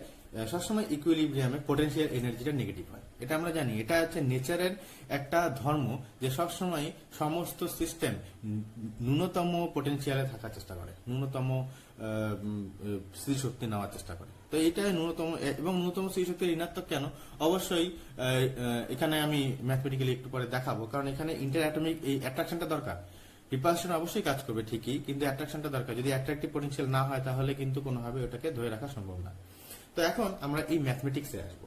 সবসময় ইকুইলিব্রিয়ামে পোটেনশিয়াল এনার্জিটা নেগেটিভ হয়, এটা আমরা জানি। এটা হচ্ছে নেচারের একটা ধর্ম যে সবসময় সমস্ত সিস্টেম ন্যূনতম পোটেনশিয়ালে থাকার চেষ্টা করে, ন্যূনতম স্থিতিশক্তি নেওয়ার চেষ্টা করে। তো এইটা ন্যূনতম, এবং ন্যূনতম স্থিতিশক্তি ঋণাত্মক কেন, অবশ্যই এখানে আমি ম্যাথমেটিক্যালি একটু পরে দেখাবো, কারণ এখানে ইন্টার অ্যাটমিক এই অ্যাট্রাকশনটা দরকার। রিপালশন অবশ্যই কাজ করবে ঠিকই, কিন্তু অ্যাট্রাকশনটা দরকার। যদি অ্যাট্রাকটিভ পোটেনশিয়াল না হয় তাহলে কিন্তু কোনোভাবে ওটাকে ধরে রাখা সম্ভব না। তো এখন আমরা এই ম্যাথমেটিক্সে আসব।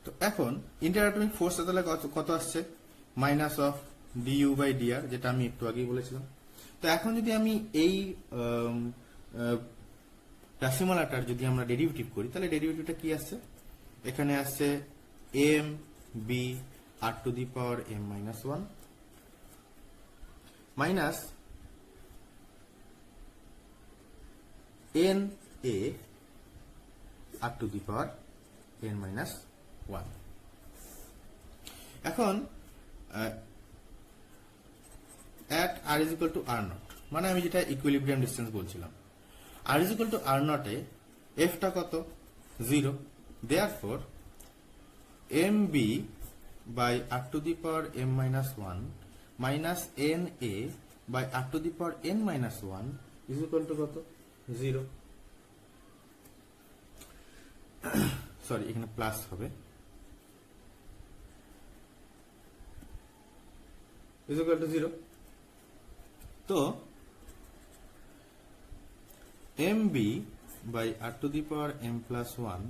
তো এখন ইন্টার অ্যাটমিক ফোর্স তাহলে কত আসছে, মাইনাস অফ du/dr, যেটা আমি একটু আগেই বলেছিলাম। তো এখন যদি আমি এই রাশিমালাটার যদি আমরা ডেরিভেটিভ করি, তাহলে ডেরিভেটিভটা কি আসছে, এখানে আসছে m/r⁴m-1 মাইনাস n/r⁴n-1। এখন at r is equal to r0, মানে আমি যেটা ইকুইলিব্রিয়াম ডিসটেন্স বলছিলাম, r is equal to r0 A f টা কত, 0। therefore mb/r⁴m-1 minus na/r⁴n-1 is equal to কত, 0। সরি, এখানে প্লাস হবে, ইজ ইকুয়াল টু 0। তো mb by r to the power m plus 1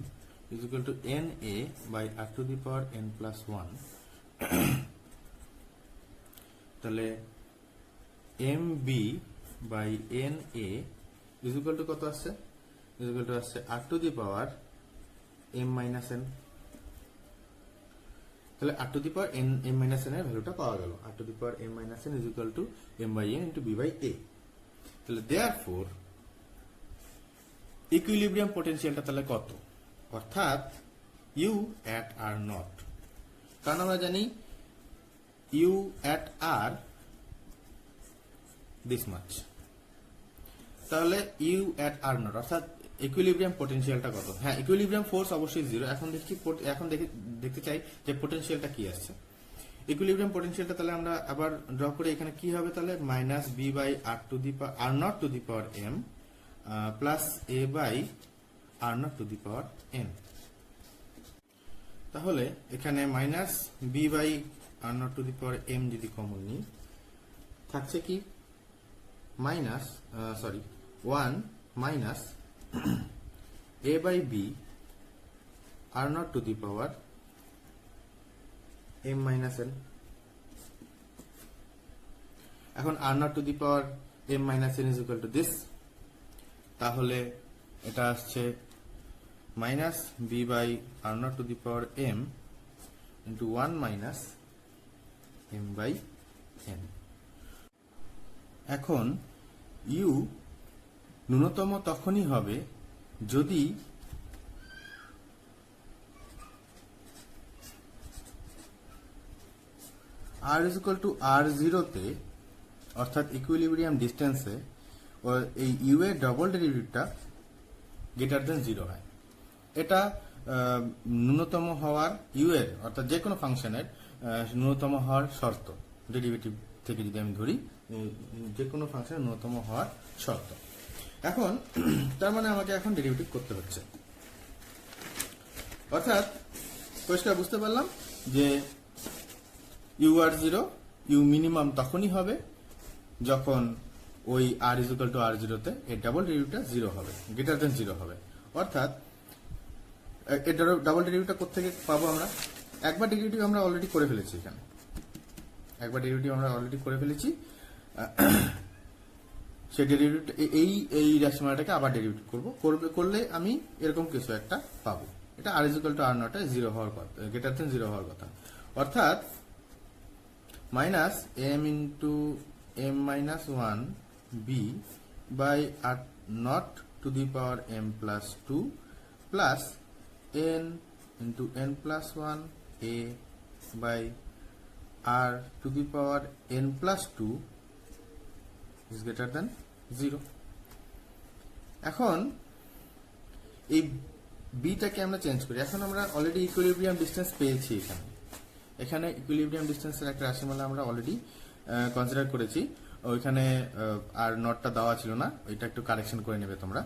is equal to na by r to the power n plus 1। তাহলে mb by na is equal to কত আসছে? is equal to আসছে r to the power m minus n। তাহলে r to the power m minus n এর ভ্যালুটা পাওয়া গেল। r to the power m minus n is equal to m by n into b by a। তাহলে therefore equilibrium পোটেনশিয়ালটা তাহলে কত? অর্থাৎ you at are not, কারণ আমরা জানি U at R this much, তাহলে ইউ অ্যাট আর নট অর্থাৎ equilibrium পোটেনশিয়ালটা কত? হ্যাঁ, ইকুইলিব্রিয়াম ফোর্স অবশ্যই 0। এখন দেখতে চাই যে পোটেনশিয়ালটা কি আসছে। ইকুইলিব্রিয়াম পোটেনশিয়ালটা তাহলে আমরা আবার ড্র করে এখানে কি হবে? তাহলে minus B by R to the power R not to the power M plus A by are not to the power N. তাহলে এখানে minus B by are not to the power M যদি common নিই, থাকছে কি? Minus sorry 1 minus A by B R not to the power M minus N. এখন R not to the power M minus N is equal to this, তাহলে এটা আসছে minus B by are not to the power M into 1 minus M by N. এখন U ন্যূনতম তখনই হবে যদি R is equal to R জিরোতে অর্থাৎ ইকুইলিব্রিয়াম ডিস্টেন্সে এই ইউ এর ডবল ডেরিভেটিভটা গ্রেটার দেন 0 হয়। এটা ন্যূনতম হওয়ার ইউ এর অর্থাৎ যে কোনো ফাংশনের ন্যূনতম হওয়ার শর্ত, ডেরিভেটিভ থেকে যদি আমি ধরি যে কোনো ফাংশনের ন্যূনতম হওয়ার শর্ত। এখন তার মানে আমাকে এখন ডেরিভেটিভ করতে হচ্ছে, অর্থাৎ পরিষ্কার বুঝতে পারলাম যে ইউ আর 0 ইউ মিনিমাম তখনই হবে যখন ওই আর ইজ ইকুয়াল টু আর জিরোতে এর ডাবল ডেরিভেটিভটা 0 হবে, গ্রেটার দেন 0 হবে। অর্থাৎ এর ডাবল ডেরিভেটিভটা কোত্থেকে পাবো আমরা? একবার ডেরিভেটিভ আমরা অলরেডি করে ফেলেছি, এখানে একবার ডেরিভেটিভ আমরা অলরেডি করে ফেলেছি। সেই ডেরিভেটিভ এই রাশিমালাটাকে আবার ডেরিভেটিভ করলে আমি এরকম কিছু একটা পাবো। এটা R is equal to R not 0 হওয়ার কথা, গ্রেটার দেন 0 হওয়ার কথা। অর্থাৎ minus M into M minus 1 b by r not to the power m plus 2 plus n into n plus 1 a by r to the power n plus 2 is greater than 0। এখন এই বিটাকে আমরা change করি। এখন আমরা already equilibrium distance পেয়েছি, এখানে equilibrium ডিস্টেন্সের একটা রাশিমালা আমরা অলরেডি কনসিডার করেছি। ওইখানে আর নোটটা দেওয়া ছিল না, ওইটা একটু কারেকশন করে নেবে তোমরা।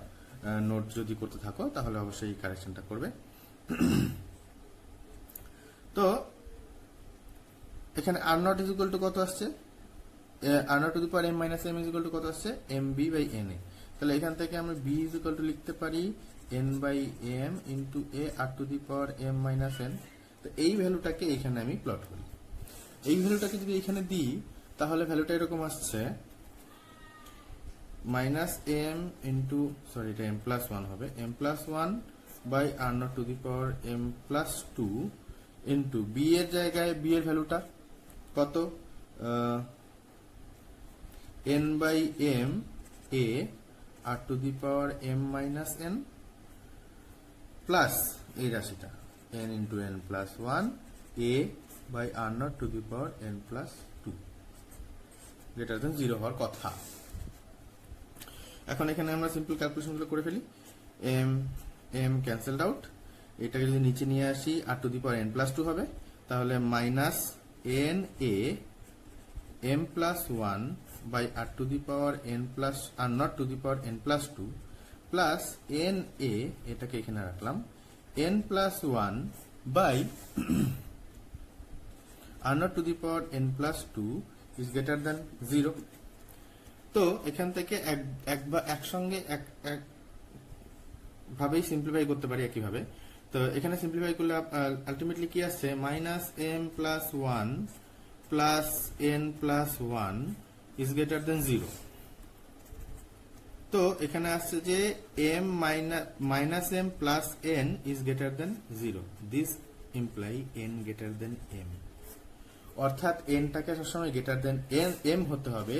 নোট যদি করতে থাকো তাহলে অবশ্যই কারেকশনটা করবে। তো এখানে R not is equal to কত আসছে? Are not to the power M minus M is equal to কত আসছে? M B by N A. তাহলে এখান থেকে আমরা বি ইজ ইকুয়াল টু লিখতে পারি N by M into A R to the power M minus N. তো এই ভ্যালুটাকে এখানে আমি প্লট করি। এই ভ্যালুটাকে যদি এখানে দিই তাহলে ভ্যালুটা এরকম আসছে মাইনাস এম ইন্টু সরি এটা এম প্লাস 1 হবে, M plus 1 by are not to the power M plus 2 into B এর জায়গায় বি এর ভ্যালুটা কত? N by M A R to the power M minus N plus এই রাশিটা N into N plus 1 A by are not to the power N plus 2 greater than 0 হওয়ার কথা। এখন এখানে আমরা সিম্পল ক্যালকুলেশনগুলো করে ফেলি। এম এম ক্যান্সেলড আউট, এটাকে যদি নিচে নিয়ে আসি R to the power N plus 2 হবে, তাহলে minus N A M plus 1 by R to the power N plus are not to the power N plus 2 plus N A, এটাকে এখানে রাখলাম, n plus 1 by r naught to the power n plus 2 is greater than 0. তো এখান থেকে একসঙ্গে এক ভাবেই simplify করতে পারি একইভাবে। তো এখানে সিম্পলিফাই করলে আলটিমেটলি কি আসছে, minus M plus 1 plus N plus 1 is greater than 0। তো এখানে আসছে যে M minus M plus N is greater than 0। This imply N greater than M, অর্থাৎ এনটাকে সবসময় গ্রেটার দেন এম হতে হবে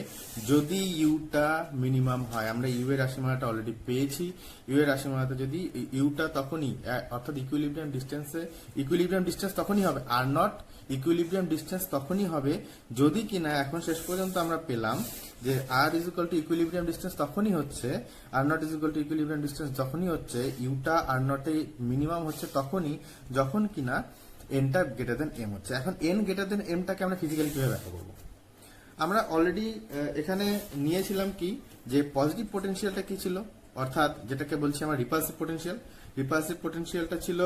যদি ইউটা মিনিমাম হয়। আমরা ইউ এর রাশিমালাটা অলরেডি পেয়েছি। ইউ এর রাশিমালাতে যদি ইউটা তখনই, অর্থাৎ ইকুইলিব্রিয়াম ডিস্টেন্স তখনই হবে, আর নট ইকুইলিব্রিয়াম ডিস্টেন্স তখনই হবে যদি কিনা, এখন শেষ পর্যন্ত আমরা পেলাম যে R is equal to equilibrium distance তখনই হচ্ছে, R not is equal to equilibrium distance যখনই হচ্ছে, ইউটা আর নটে মিনিমাম হচ্ছে তখনই যখন কিনা এনটা গ্রেটার দেন এম হচ্ছে। এখন এন গ্রেটার দেন এমটাকে আমরা ফিজিক্যালি কিভাবে ব্যাখ্যা করবো? আমরা অলরেডি এখানে নিয়েছিলাম কি, যে পজিটিভ পোটেনশিয়ালটা কি ছিল, অর্থাৎ যেটাকে বলছি আমরা রিপালসিভ পোটেনশিয়ালটা ছিল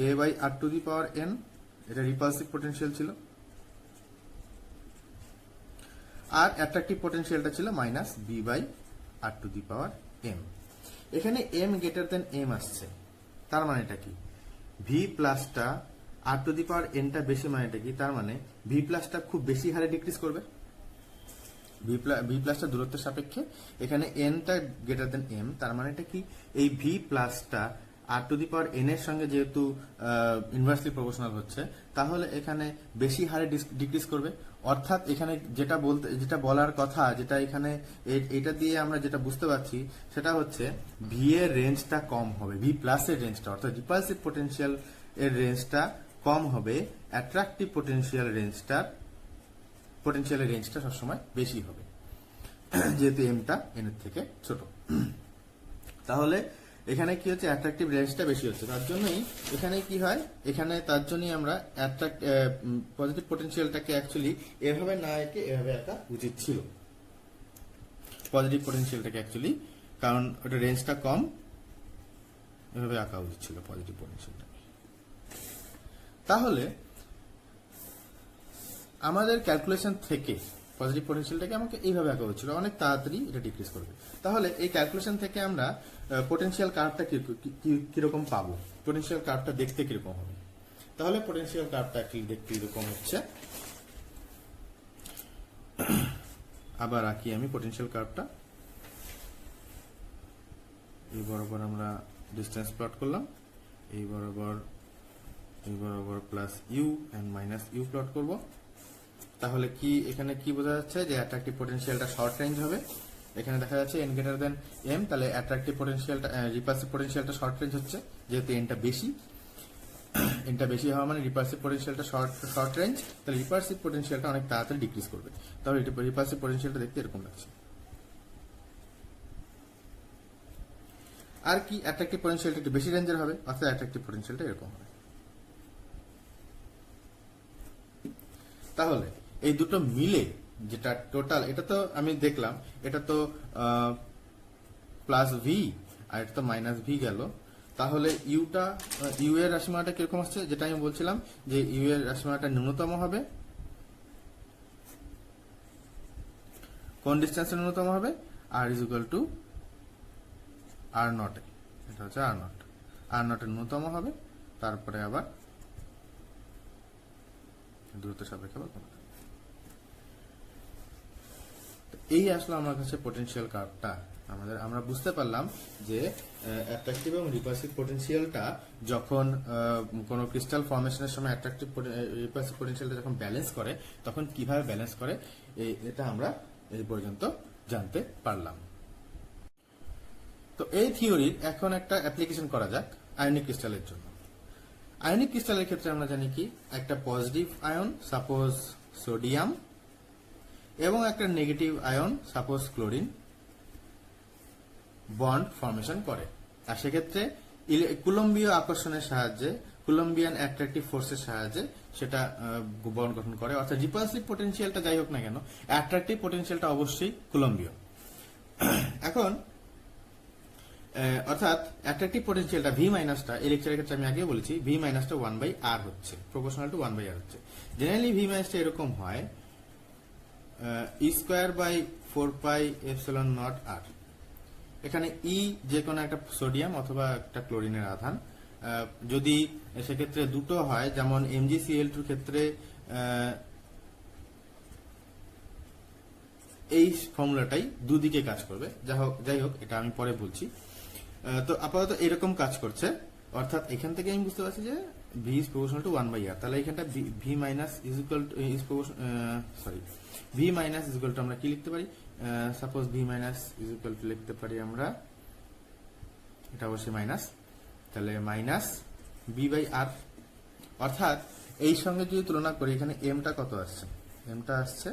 A by R to the power N, এটা রিপালসিভ পোটেনশিয়াল ছিল। আর অ্যাট্রাকটিভ পোটেনশিয়ালটা ছিল minus B by R to the power M. এখানে এম গ্রেটার দেন এম আসছে, তার মানেটা কি, ভি প্লাসটা আর টু দি পাওয়ার এনটা বেশি, মানেটা কি, তার মানে ভি প্লাসটা খুব বেশি হারে ডিক্রিজ করবে। ভি প্লাসটা দূরত্বের সাপেক্ষে এখানে এনটা গ্রেটার দেন এম, তার মানেটা কি, এই ভি প্লাসটা আর টু দি পাওয়ার এন এর সঙ্গে যেহেতু ইনভার্সলি প্রপোর্শনাল হচ্ছে, তাহলে এখানে বেশি হারে ডিক্রিজ করবে। অর্থাৎ এখানে যেটা বলার কথা, যেটা এখানে এটা দিয়ে আমরা যেটা বুঝতে পারছি, সেটা হচ্ছে ভি এর রেঞ্জটা কম হবে, ভি প্লাস এর রেঞ্জটা, অর্থাৎ রিপালসিভ পোটেনশিয়াল এর রেঞ্জটা কম হবে, অ্যাট্রাকটিভ পোটেনশিয়ালের রেঞ্জটা সবসময় বেশি হবে, যেহেতু এমটা এন এর থেকে ছোট। তাহলে এখানে কি হচ্ছে, অ্যাট্রাকটিভ রেঞ্জটা বেশি হচ্ছে, তার জন্যই এখানে কি হয়, এখানে তার জন্যই আমরা পজিটিভ পোটেনশিয়ালটাকে অ্যাকচুয়ালি এভাবে না এঁকে এভাবে আঁকা উচিত ছিল, পজিটিভ পোটেনশিয়ালটাকে অ্যাকচুয়ালি, কারণ ওটা রেঞ্জটা কম, এভাবে আঁকা উচিত ছিল পজিটিভ পোটেনশিয়ালটা। তাহলে আমাদের ক্যালকুলেশন থেকে পজিটিভ পোটেনশিয়ালটাকে আমাকে এইভাবে আঁকা হচ্ছিল, অনেক তাড়াতাড়ি এটা ডিক্রিজ করবে। তাহলে এই ক্যালকুলেশন থেকে আমরা পোটেনশিয়াল কার্ভটা কিরকম পাবো, পোটেনশিয়াল কার্ভটা দেখতে কিরকম হবে। তাহলে পোটেনশিয়াল কার্ভটা দেখতে এরকম হচ্ছে, আবার আঁকি আমি পোটেনশিয়াল কার্ভটা। এই বরাবর আমরা ডিস্টেন্স প্লট করলাম, এই বরাবর plus U and minus U plot করব। তাহলে কি এখানে কি বোঝা যাচ্ছে, যে অ্যাট্রাকটিভ পোটেনশিয়ালটা শর্ট রেঞ্জ হবে। এখানে দেখা যাচ্ছে এন গ্রেটার দেন এম, তাহলে অ্যাট্রাকটিভ পোটেনশিয়ালটা, রিপালসিভ পোটেনশিয়ালটা শর্ট রেঞ্জ হচ্ছে, যেহেতু এনটা বেশি হওয়া মানে রিপালসিভ পোটেনশিয়ালটা শর্ট রেঞ্জ, তাহলে রিপালসিভ পোটেনশিয়ালটা অনেক তাড়াতাড়ি ডিক্রিজ করবে। তাহলে রিপালসিভ পোটেনশিয়ালটা দেখতে এরকম লাগছে। আর কি, অ্যাট্রাকটিভ পোটেনশিয়ালটা একটু বেশি রেঞ্জের হবে, অর্থাৎ অ্যাট্রাকটিভ পোটেনশিয়ালটা এরকম হবে। তাহলে এই দুটো মিলে যেটা টোটাল, এটা তো আমি দেখলাম, এটা তো প্লাস ভি আর এটা তো মাইনাস ভি গেল। তাহলে ইউ এর রাশিমালাটা কিরকম আসছে, যেটা আমি বলছিলাম যে ইউ এর রাশিমালাটা ন্যূনতম হবে, কোন ডিস্টেন্সে ন্যূনতম হবে, r is equal to R naught, এটা হচ্ছে আর নট এর ন্যূনতম হবে, তারপরে আবার দূরত্বের সাপেক্ষে আবার কমে। এই আসলে আমার কাছে পোটেনশিয়াল কার্ভটা। আমরা বুঝতে পারলাম যে অ্যাট্রাকটিভ এবং রিপালসিভ পোটেনশিয়ালটা যখন কোনো ক্রিস্টাল ফর্মেশনের সময় অ্যাট্রাকটিভ রিপালসিভ পোটেনশিয়ালটা যখন ব্যালেন্স করে, তখন কিভাবে ব্যালেন্স করে, এটা আমরা এই পর্যন্ত জানতে পারলাম। তো এই থিওরির এখন একটা অ্যাপ্লিকেশন করা যাক আয়নিক ক্রিস্টালের জন্য। আয়নিক ক্রিস্টালের ক্ষেত্রে আমরা জানি কি, একটা পজিটিভ আয়ন সাপোজ সোডিয়াম এবং একটা negative ion suppose chlorine bond formation করে, আর সেক্ষেত্রে কুলম্বীয় আকর্ষণের সাহায্যে, কুলম্বিয়ান অ্যাট্রাকটিভ ফোর্সের সাহায্যে সেটা বন্ড গঠন করে। অর্থাৎ রিপালসিভ পোটেনশিয়ালটা যাই হোক না কেন, অ্যাট্রাকটিভ পোটেনশিয়ালটা অবশ্যই কুলম্বীয়। এখন অর্থাৎ অ্যাট্রাকটিভ পোটেনশিয়ালটা ভি মাইনাসটা এই লেকচারের ক্ষেত্রে আমি আগে বলেছি ভি মাইনাসটা 1/r হচ্ছে, প্রপোর্শনাল টু 1/r হচ্ছে। জেনারেলি ভি মাইনাসটা এরকম হয় ই স্কোয়ার বাই 4πε0r। এখানে ই যে কোনো একটা সোডিয়াম অথবা একটা ক্লোরিনের আধান, যদি সেক্ষেত্রে দুটো হয় যেমন MgCl2 ক্ষেত্রে এই ফর্মুলাটাই দুদিকে কাজ করবে। যাই হোক এটা আমি পরে বলছি। তো আপাতত এরকম কাজ করছে, অর্থাৎ এখান থেকে আমি বুঝতে পারছি যে V is proportional to 1/r। তাহলে এখানটা V minus is equal to V minus is equal to আমরা কি লিখতে পারি, suppose V minus is equal to লিখতে পারি আমরা, এটা অবশ্যই মাইনাস, তাহলে মাইনাস বি বাই আর। অর্থাৎ এই সঙ্গে যদি তুলনা করি এখানে এমটা কত আসছে, এমটা আসছে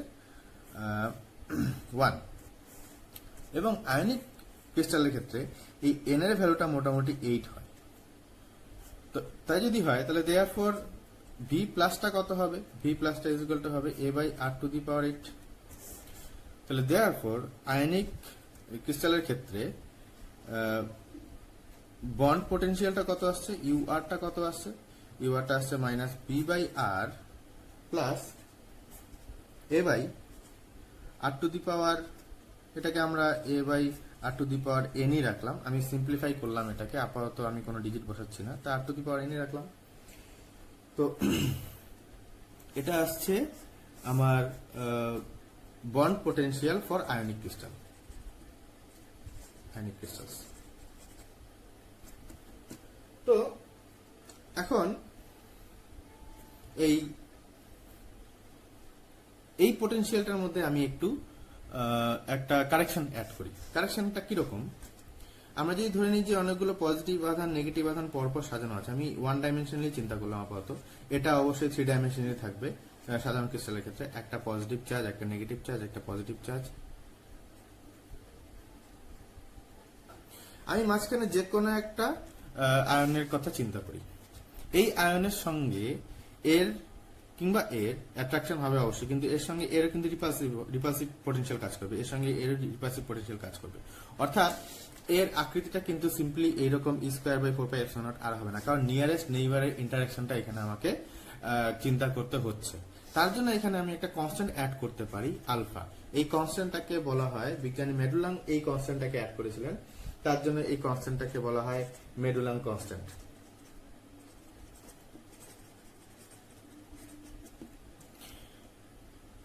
1, এবং আয়নিক ক্রিস্টালের ক্ষেত্রে এই এন এর ভ্যালুটা মোটামুটি 8 হয়। তো তাই যদি হয় তাহলে দেয়ারফর ভি প্লাসটা কত হবে, ভি প্লাসটা ইজ ইকুয়াল টু হবে a by r to the power 8। তাহলে দেয়ারফর আয়নিক ক্রিস্টালের ক্ষেত্রে বন্ড পোটেনশিয়ালটা কত আসছে, ইউআরটা কত আসছে, ইউআরটা আসছে minus B by r plus A by R to the power, এটাকে আমরা এ বাই আর টু দি পাওয়ার এনই রাখলাম। আমি সিম্পলিফাই করলাম এটাকে, আপাতত আমি কোনো ডিজিট বসাচ্ছি না, তা আর টু দি পাওয়ার এনই রাখলাম। তো এটা আসছে আমার bond potential for ionic crystal, ionic crystals. তো এখন এই পোটেনশিয়ালটার মধ্যে আমি একটু একটা কারেকশন অ্যাড করি। কারেকশনটা কিরকম, আমরা যদি ধরে নিই যে অনেকগুলো পজিটিভ আধান নেগেটিভ আধান পরপর সাজানো আছে, আমি 1 ডাইমেনশনালি চিন্তা করলাম আপাতত, এটা অবশ্যই 3 ডাইমেনশনালি থাকবে সাধারণ ক্রিস্টালের ক্ষেত্রে, একটা পজিটিভ চার্জ, একটা নেগেটিভ চার্জ, একটা পজিটিভ চার্জ। আমি মাঝখানে যে কোনো একটা আয়নের কথা চিন্তা করি, এই আয়নের সঙ্গে এর কিংবা এর অ্যাট্রাকশন হবে অবশ্যই, কিন্তু এর সঙ্গে এর কিন্তু রিপালসিভ পোটেনশিয়াল কাজ করবে, এর সঙ্গে এর রিপালসিভ পোটেনশিয়াল কাজ করবে। অর্থাৎ এর আকৃতিটা কিন্তু সিম্পলি এইরকম ই স্কোয়ার বাই 4πε0 আর হবে না, কারণ নিয়ারেস্ট নেইবারের ইন্টারাকশনটা এখানে আমাকে চিন্তা করতে হচ্ছে। তার জন্য এখানে আমি একটা কনস্ট্যান্ট অ্যাড করতে পারি আলফা। এই কনস্ট্যান্টটাকে বলা হয়, বিজ্ঞানী মেডুলাং এই কনস্ট্যান্টটাকে অ্যাড করেছিলেন, তার জন্য এই কনস্ট্যান্টটাকে বলা হয় মেডুলাং কনস্ট্যান্ট।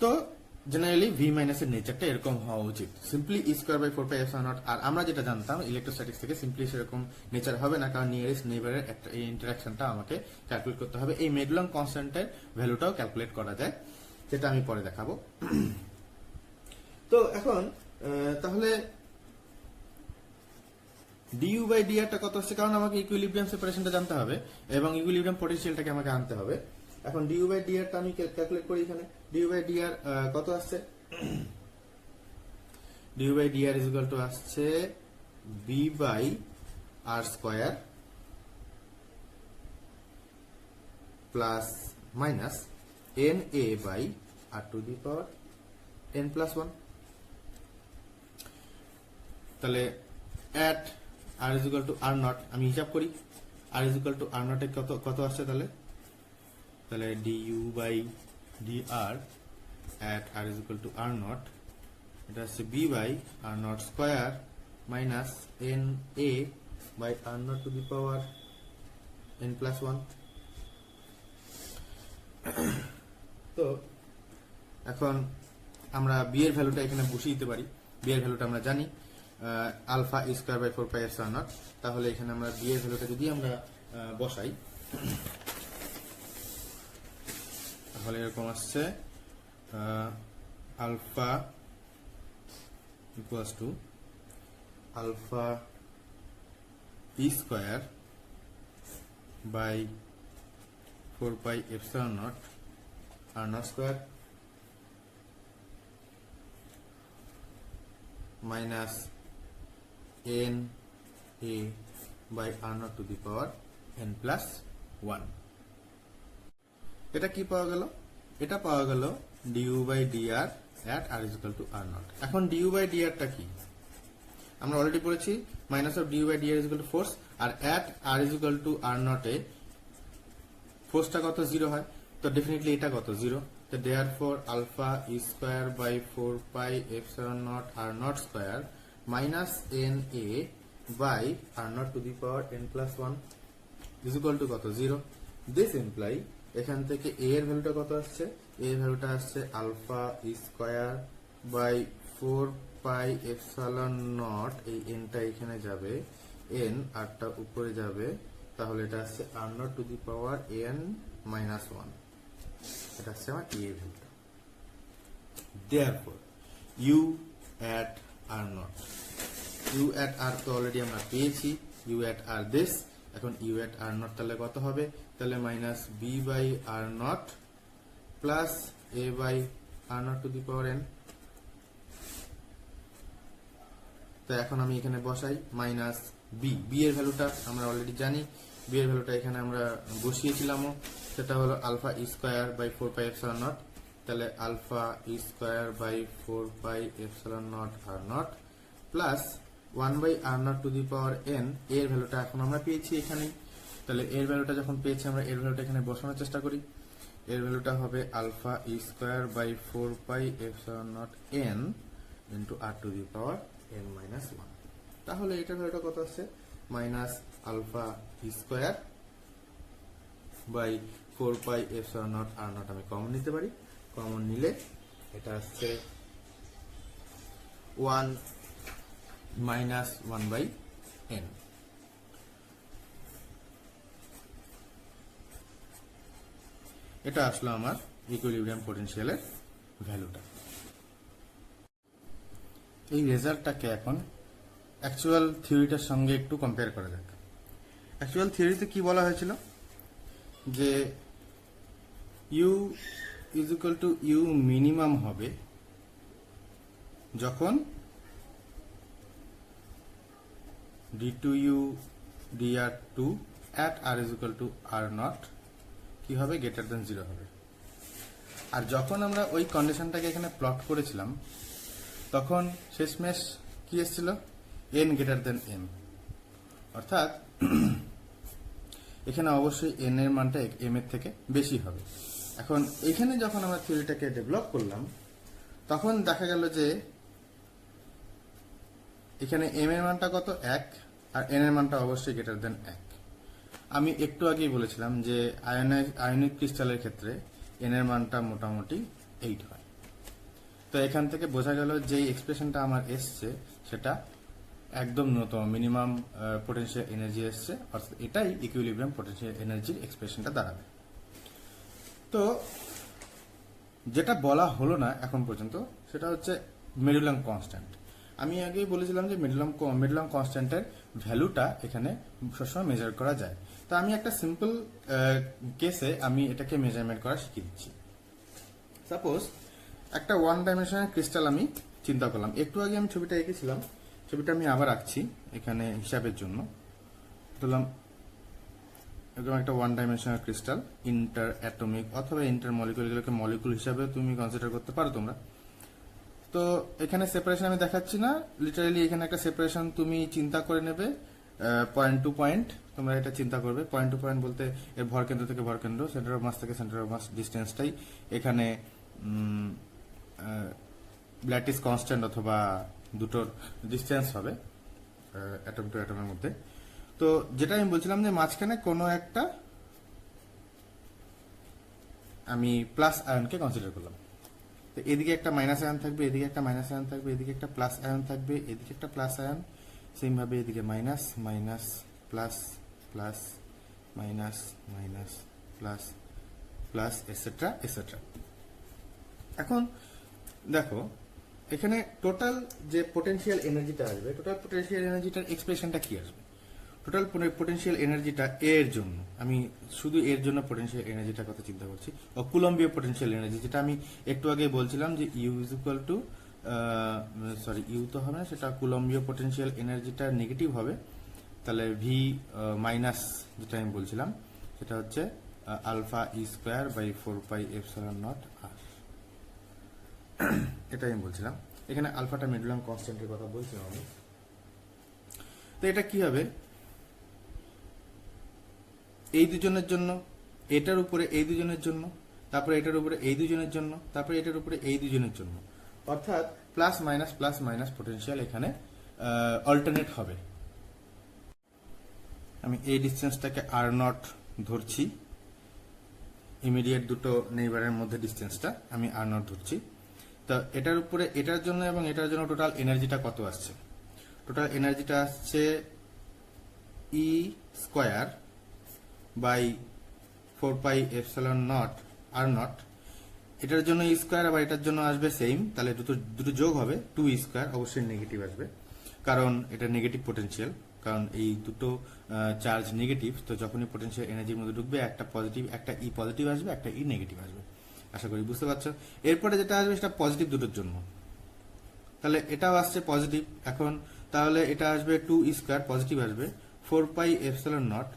তো জেনারেলি ভি মাইনাসের নেচারটা এরকম হওয়া উচিত, সিম্পলি ই স্কোয়ার বাই 4πε0। আর আমরা যেটা জানতাম ইলেকট্রোস্ট্যাটিক্স থেকে, সিম্পলি সেরকম নেচার হবে না, কারণ নিয়ারেস্ট নেইবারের একটা এই ইন্টারাকশনটা আমাকে ক্যালকুলেট করতে হবে। এই মেডুলাং কনস্ট্যান্টের ভ্যালুটাও ক্যালকুলেট করা যায়, যেটা আমি পরে দেখাবো। তো এখন তাহলে ডিইউ বাই ডিআরটা কত হচ্ছে, কারণ আমাকে ইকুইলিব্রিয়াম সেপারেশনটা জানতে হবে এবং ইকুইলিব্রিয়াম পোটেনশিয়ালটাকে আমাকে আনতে হবে। এখন ডিইউ বাই ডিআরটা আমি ক্যালকুলেট করি। এখানে ডিইউ বাই ডিআর কত আসছে, d u by DR is equal to আসছে b by r square plus minus N A by R to the power N plus 1। তাহলে at R is equal to are not আমি হিসাব করি, r is equal to r নটে কত আসছে, তাহলে d u by d r at R is equal to R naught, এটা হচ্ছে b by are not square minus N A by are not to the power N plus 1। তো এখন আমরা B এর ভ্যালুটা এখানে বসিয়ে দিতে পারি। বি এর ভ্যালুটা আমরা জানি আলফা ই স্কয়ার বাই 4πε0। তাহলে এখানে আমরা বি এর ভ্যালুটা যদি আমরা বসাই, তাহলে এরকম আসছে alpha equals to alpha E square by 4πε0 r not square minus N A by are not to the power N plus 1। এটা কি পাওয়া গেল, এটা পাওয়া গেল d u by d r at R is equal to R naught. এখন d u by ডিআরটা কি, আমরা অলরেডি পড়েছি minus of d u by DR is equal to force, আর at R is equal to R naught এ ফোর্সটা কত 0 হয়, তো ডেফিনেটলি এটা কত 0। তো therefore alpha E square by 4 pi epsilon not are not square minus N A by are not to the power N plus 1 is equal to কত 0। This imply এখান থেকে এ এর ভ্যালুটা কত আসছে, এ এর ভ্যালুটা আসছে alpha E square by 4 pi epsilon not, এই এনটা এখানে যাবে, এন আরটা উপরে যাবে, তাহলে এটা আসছে are not to the power N minus 1, এটা আসছে আমার এ এর ভ্যালুটা। Therefore u at R naught, u at r তো অলরেডি আমরা পেয়েছি, ইউ অ্যাট আর দিস, এখন ইউ অ্যাট আর নট তাহলে কত হবে, তাহলে minus B by R naught plus A by are not to the power n. তো এখন আমি এখানে বসাই মাইনাস বি, বি এর ভ্যালুটা আমরা অলরেডি জানি, বি এর ভ্যালুটা এখানে আমরা বসিয়েছিলামও, সেটা হলো alpha E square by 4 pi epsilon naught, তাহলে alpha E square by 4 pi epsilon not R naught plus 1 by are not to the power n, এর ভ্যালুটা এখন আমরা পেয়েছি এখানেই, তাহলে এর ভ্যালুটা যখন পেয়েছি আমরা এর ভ্যালুটা এখানে বসানোর চেষ্টা করি, এর ভ্যালুটা হবে alpha E square by 4 pi epsilon not N into R to the power N minus 1, তাহলে এটার ভ্যালুটা কত আসছে minus alpha E square by 4 pi epsilon not are not আমি কমন নিতে পারি, কমন নিলে এটা আসছে 1 মাইনাস 1 বাই এন। এটা আসলো আমার ইকুইলিব্রিয়াম পোটেনশিয়ালের ভ্যালুটা। এই রেজাল্টটাকে এখন অ্যাকচুয়াল থিওরিটার সঙ্গে একটু কম্পেয়ার করা যাক। অ্যাকচুয়াল থিওরিতে কি বলা হয়েছিল, যে U is equal to U minimum হবে যখন D two U D R two at R is equal to R not কি হবে, গ্রেটার দেন 0 হবে। আর যখন আমরা ওই কন্ডিশনটাকে এখানে প্লট করেছিলাম তখন শেষমেশ কি এসেছিল, এন গ্রেটার দেন এম, অর্থাৎ এখানে অবশ্যই এন এর মানটা এম এর থেকে বেশি হবে। এখন এখানে যখন আমরা থিওরিটাকে ডেভেলপ করলাম তখন দেখা গেল যে এখানে এম এর মানটা কত 1 আর এন এর মানটা অবশ্যই গ্রেটার দেন 1। আমি একটু আগেই বলেছিলাম যে আয়নিক ক্রিস্টালের ক্ষেত্রে এন এর মানটা মোটামুটি 8 হয়। তো এখান থেকে বোঝা গেল যে এক্সপ্রেশনটা আমার এসছে সেটা একদম ন্যূনতম মিনিমাম পোটেনশিয়াল এনার্জি এসছে, অর্থাৎ এটাই ইকুইলিব্রিয়াম পোটেনশিয়াল এনার্জির এক্সপ্রেশনটা দাঁড়াবে। তো যেটা বলা হলো না এখন পর্যন্ত সেটা হচ্ছে মেডুলাম কনস্ট্যান্ট। আমি আগেই বলেছিলাম যে মেডুলাম কনস্ট্যান্টের ভ্যালুটা এখানে সবসময় মেজার করা যায়। তো আমি একটা সিম্পল কেসে আমি এটাকে মেজারমেন্ট করা শিখিয়ে দিচ্ছি। সাপোজ একটা 1 ডাইমেনশনাল ক্রিস্টাল আমি চিন্তা করলাম, একটু আগে আমি ছবিটা এঁকেছিলাম, ছবিটা আমি আবার আঁকছি এখানে হিসাবের জন্য। ধরলাম এরকম একটা 1 ডাইমেনশনাল ক্রিস্টাল, ইন্টার অ্যাটমিক অথবা ইন্টার মলিকুল, এগুলোকে মলিকুল হিসাবে তুমি কনসিডার করতে পারো তোমরা। তো এখানে সেপারেশন আমি দেখাচ্ছি না, লিটারালি এখানে একটা সেপারেশন তুমি চিন্তা করে নেবে, পয়েন্ট টু পয়েন্ট তোমরা এটা চিন্তা করবে। পয়েন্ট টু পয়েন্ট বলতে এর ভরকেন্দ্র থেকে ভরকেন্দ্র, সেন্টার অফ মাস থেকে সেন্টার অফ মাস ডিস্টেন্সটাই এখানে ল্যাটিস কনস্ট্যান্ট অথবা দুটোর ডিস্টেন্স হবে অ্যাটম টু অ্যাটমের মধ্যে। তো যেটা আমি বলছিলাম যে মাঝখানে কোনো একটা আমি প্লাস আয়নকে কনসিডার করলাম, তো এদিকে একটা মাইনাস আয়ন থাকবে, এদিকে একটা মাইনাস আয়ন থাকবে, এদিকে একটা প্লাস আয়ন থাকবে, এদিকে একটা প্লাস আয়ন, সেম ভাবে এদিকে minus minus plus plus minus minus plus plus etcetera etcetera. এখন দেখো এখানে টোটাল যে পোটেনশিয়াল এনার্জিটা আসবে, টোটাল পোটেনশিয়াল এনার্জিটার এক্সপ্রেশনটা কি আসবে, টোটাল পোটেনশিয়াল এনার্জিটা এর জন্য, আমি শুধু এর জন্য পোটেনশিয়াল এনার্জিটার কথা চিন্তা করছি, ও কুলম্বীয় পোটেনশিয়াল এনার্জি, যেটা আমি একটু আগে বলছিলাম যে U is equal to U তো হবে না, সেটা কুলম্বীয় পোটেনশিয়াল এনার্জিটা নেগেটিভ হবে, তাহলে ভি মাইনাস যেটা আমি বলছিলাম সেটা হচ্ছে alpha e square by 4 pi epsilon not r, এটাই আমি বলছিলাম। এখানে আলফাটা মেডুলাম কনস্ট্যান্টের কথা বলছিলাম আমি। তো এটা কি হবে, এই দুজনের জন্য, এটার উপরে এই দুজনের জন্য, তারপরে এটার উপরে এই দুজনের জন্য, তারপরে এটার উপরে এই দুজনের জন্য, অর্থাৎ প্লাস মাইনাস পোটেনশিয়াল এখানে অল্টারনেট হবে। আমি এই ডিস্টেন্সটাকে আর নট ধরছি, ইমিডিয়েট দুটো নেইবারের মধ্যে ডিস্টেন্সটা আমি আর নট ধরছি। তো এটার উপরে এটার জন্য এবং এটার জন্য টোটাল এনার্জিটা কত আসছে? টোটাল এনার্জিটা আসছে ই স্কোয়ার বাই 4πε0 আর নট। এটার জন্য ই স্কোয়ার, আবার এটার জন্য আসবে সেম, তাহলে দুটো যোগ হবে 2 ই স্কোয়ার, অবশ্যই নেগেটিভ আসবে কারণ এটা নেগেটিভ পোটেনশিয়াল, কারণ এই দুটো চার্জ নেগেটিভ। তো যখনই পোটেনশিয়াল এনার্জির মধ্যে ঢুকবে একটা পজিটিভ, একটা ই পজিটিভ আসবে, একটা ই নেগেটিভ আসবে। আশা করি বুঝতে পারছো। এরপরে যেটা আসবে সেটা পজিটিভ দুটোর জন্য, তাহলে এটাও আসছে পজিটিভ। এখন তাহলে এটা আসবে 2 ই স্কোয়ার, পজিটিভ আসবে 4πε0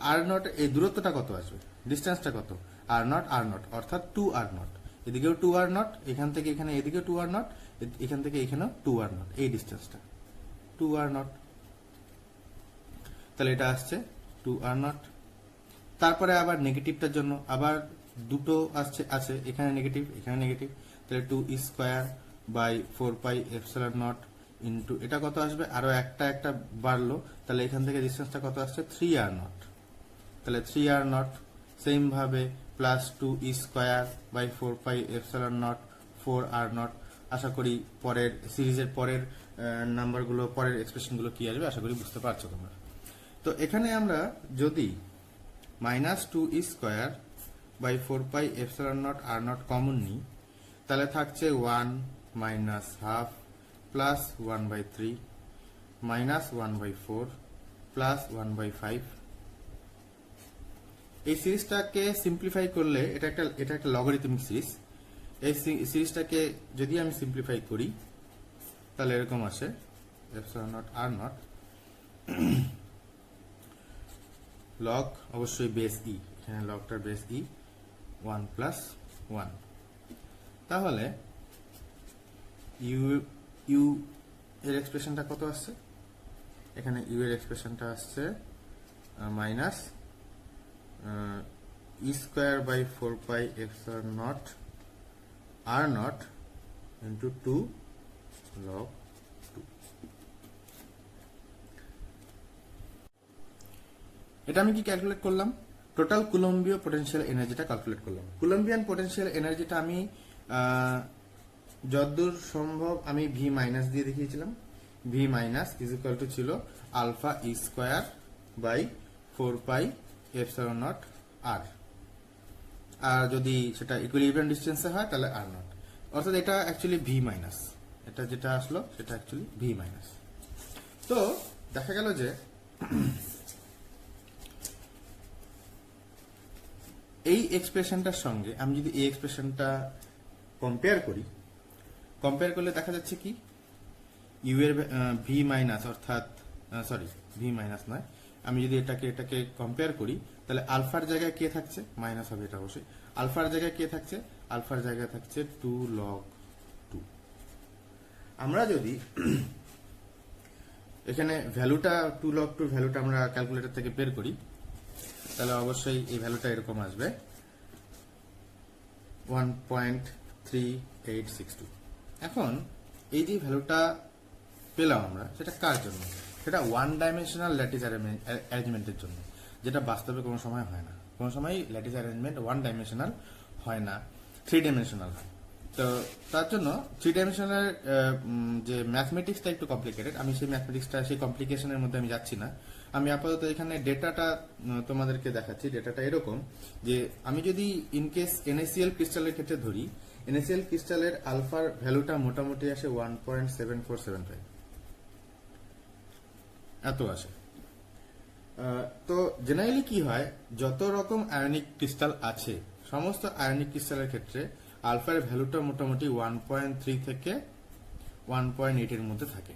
আর নট। এই দূরত্বটা কত আসবে, ডিস্টেন্সটা কত? আর নট অর্থাৎ 2 আর নট, এদিকেও 2 আর নট, এখান থেকে এখানে এদিকেও 2 আর নট, এখান থেকে এখানেও 2 আর নট, এই ডিস্টেন্সটা 2 আর নট। তাহলে এটা আসছে 2 আর নট। তারপরে আবার নেগেটিভটার জন্য আবার দুটো আছে, এখানে নেগেটিভ, এখানে নেগেটিভ, তাহলে 2 ই স্কোয়ার বাই 4πε0 ইন্টু এটা কত আসবে, আরো একটা বাড়লো, তাহলে এখান থেকে ডিস্টেন্সটা কত আসছে 3 আর নট, তাহলে 3 আর নট। সেম ভাবে plus 2 e square by 4πε0 4 r naught. আশা করি পরের সিরিজের পরের নাম্বারগুলো, পরের এক্সপ্রেশনগুলো কি আসবে আশা করি বুঝতে পারছো তোমরা। তো এখানে আমরা যদি -2 e square by 4πε0 r naught common নিই, তাহলে থাকছে 1 minus half plus 1/3 minus 1/4 plus 1/5। এই সিরিজটাকে সিম্পলিফাই করলে এটা একটা লগারিদমিক সিরিজ। এই সিরিজটাকে যদি আমি সিম্পলিফাই করি তাহলে এরকম আসে ε0 আর নট লগ, অবশ্যই বেস ই, এখানে লগটার বেস ই 1 প্লাস 1। তাহলে ইউ এর এক্সপ্রেশনটা কত আসছে? এখানে ইউ এর এক্সপ্রেশনটা আসছে minus e square by 4πε0 r naught into 2 log 2। এটা আমি কি ক্যালকুলেট করলাম? টোটাল কুলম্বীয় পোটেনশিয়াল এনার্জিটা ক্যালকুলেট করলাম। কুলম্বিয়ান পোটেনশিয়াল এনার্জিটা আমি যতদূর সম্ভব আমি ভি মাইনাস দিয়ে দেখিয়েছিলাম। V minus is equal two ছিল আলফা ই স্কোয়ার বাই 4πε0 আর, আর যদি সেটা ইকুইলিব্রিয়াম ডিস্টেন্সে হয় তাহলে আর নট, অর্থাৎ এটা অ্যাকচুয়ালি ভি মাইনাস, এটা যেটা আসলো সেটা অ্যাকচুয়ালি ভি মাইনাস। তো দেখা গেল যে এই এক্সপ্রেশনটার সঙ্গে আমি যদি এই এক্সপ্রেশনটা কম্পেয়ার করি, কম্পেয়ার করলে দেখা যাচ্ছে কি ইউ এর ভি মাইনাস, অর্থাৎ সরি ভি মাইনাস নয়, আমি যদি এটাকে কম্পেয়ার করি তাহলে আলফার জায়গায় কে থাকছে, মাইনাস হবে এটা অবশ্যই, আলফার জায়গায় কে থাকছে, আলফার জায়গায় থাকছে 2 লগ 2। আমরা যদি এখানে ভ্যালুটা 2 লগ 2 ভ্যালুটা আমরা ক্যালকুলেটর থেকে বের করি তাহলে অবশ্যই এই ভ্যালুটা এরকম আসবে 1.3862। এখন এই যে ভ্যালুটা পেলাম আমরা, সেটা কার জন্য? সেটা ওয়ান ডাইমেনশনাল ল্যাটিস অ্যারেঞ্জমেন্টের জন্য, যেটা বাস্তবে কোনো সময় হয় না। কোনো সময় ল্যাটিস অ্যারেঞ্জমেন্ট ওয়ান ডাইমেনশনাল হয় না, 3 ডাইমেনশনাল হয়। তো তার জন্য 3 ডাইমেনশনাল যে ম্যাথমেটিক্সটা একটু কমপ্লিকেটেড, আমি সেই ম্যাথমেটিক্সটা সেই কমপ্লিকেশনের মধ্যে আমি যাচ্ছি না। আমি আপাতত এখানে ডেটাটা তোমাদেরকে দেখাচ্ছি। ডেটাটা এরকম যে আমি যদি ইনকেস NaCl ক্রিস্টালের ক্ষেত্রে ধরি, NaCl ক্রিস্টালের আলফার ভ্যালুটা মোটামুটি আসে 1.7475, এত আসে। তো জেনারেলি কি হয়, যত রকম আয়নিক ক্রিস্টাল আছে সমস্ত আয়নিক ক্রিস্টালের ক্ষেত্রে আলফার ভ্যালুটা মোটামুটি 1.3 থেকে 1.8 এর মধ্যে থাকে।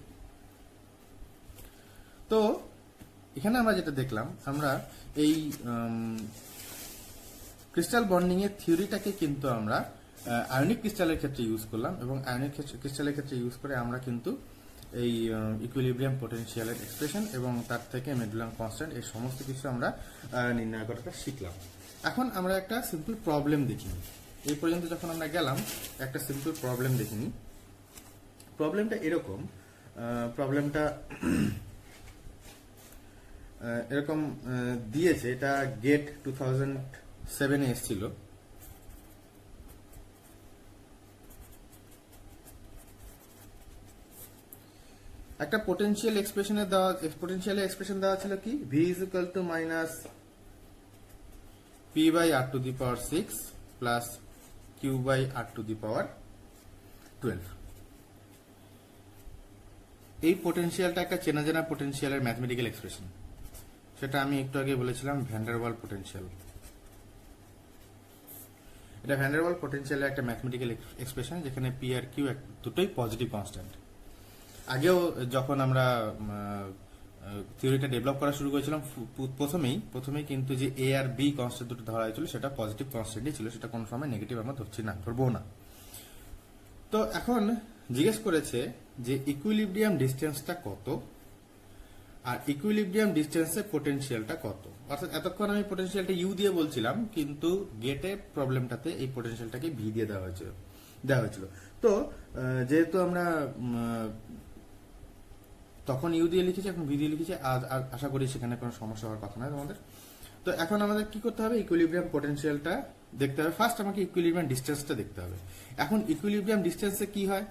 তো এখানে আমরা যেটা দেখলাম, আমরা এই ক্রিস্টাল বন্ডিং এর থিওরিটাকে কিন্তু আমরা আয়নিক ক্রিস্টালের ক্ষেত্রে ইউজ করলাম, এবং আয়নিক ক্রিস্টালের ক্ষেত্রে ইউজ করে আমরা কিন্তু এই ইকুইলিব্রিয়াম পোটেনশিয়ালের এক্সপ্রেশন এবং তার থেকে মেডুলাম কনস্ট্যান্ট এই সমস্ত কিছু আমরা নির্ণয় করাটা শিখলাম। এখন আমরা একটা সিম্পল প্রবলেম দেখিনি। এই পর্যন্ত যখন আমরা গেলাম একটা সিম্পল প্রবলেম দেখিনি। প্রবলেমটা এরকম, প্রবলেমটা এরকম দিয়েছে, এটা গেট 2007 এসেছিল। একটা পোটেনশিয়াল এক্সপ্রেশনে দেওয়া এক্সপ্রেশন দেওয়া ছিল কি, v is equal to minus p by r to the power 6 plus q by r to the power 12। এই পোটেনশিয়ালটা একটা চেনা জানা পোটেনশিয়ালের ম্যাথমেটিক্যাল এক্সপ্রেশন। সেটা আমি একটু আগে বলেছিলাম ভ্যান ডার ওয়াল পোটেনশিয়াল। এটা ভ্যান ডার ওয়াল পোটেনশিয়ালের একটা ম্যাথমেটিক্যাল এক্সপ্রেশন যেখানে পি আর কিউ দুটোই পজিটিভ কনস্ট্যান্ট। আগেও যখন আমরা থিওরিটা ডেভেলপ করা শুরু করেছিলাম প্রথমেই কিন্তু যে এ আর বি কনস্ট্যান্ট দুটো ধরা হয়েছিল সেটা পজিটিভ কনস্ট্যান্টই ছিল, সেটা কোনো সময় নেগেটিভ আমরা ধরবো না। তো এখন জিজ্ঞেস করেছে যে ইকুইলিব্রিয়াম ডিসটেন্সটা কত আর ইকুইলিব্রিয়াম ডিসটেন্সে পোটেনশিয়ালটা কত। অর্থাৎ এতক্ষণ আমি পোটেনশিয়ালটা ইউ দিয়ে বলছিলাম, কিন্তু গেটে প্রবলেমটাতে এই পোটেনশিয়ালটাকে ভি দিয়ে দেওয়া হয়েছিল। তো যেহেতু আমরা তখন ইউ দিয়ে লিখেছি, এখন ভি দিয়ে লিখেছি, আশা করি সেখানে কোনো সমস্যা হওয়ার কথা নয় তোমাদের। তো এখন আমাদের কি করতে হবে, ইকুইলিব্রিয়াম পোটেনশিয়ালটা দেখতে হবে। ফার্স্ট আমাকে ইকুইলিব্রিয়াম ডিসটেন্সটা দেখতে হবে। এখন ইকুইলিব্রিয়াম ডিসটেন্সে কি হয়,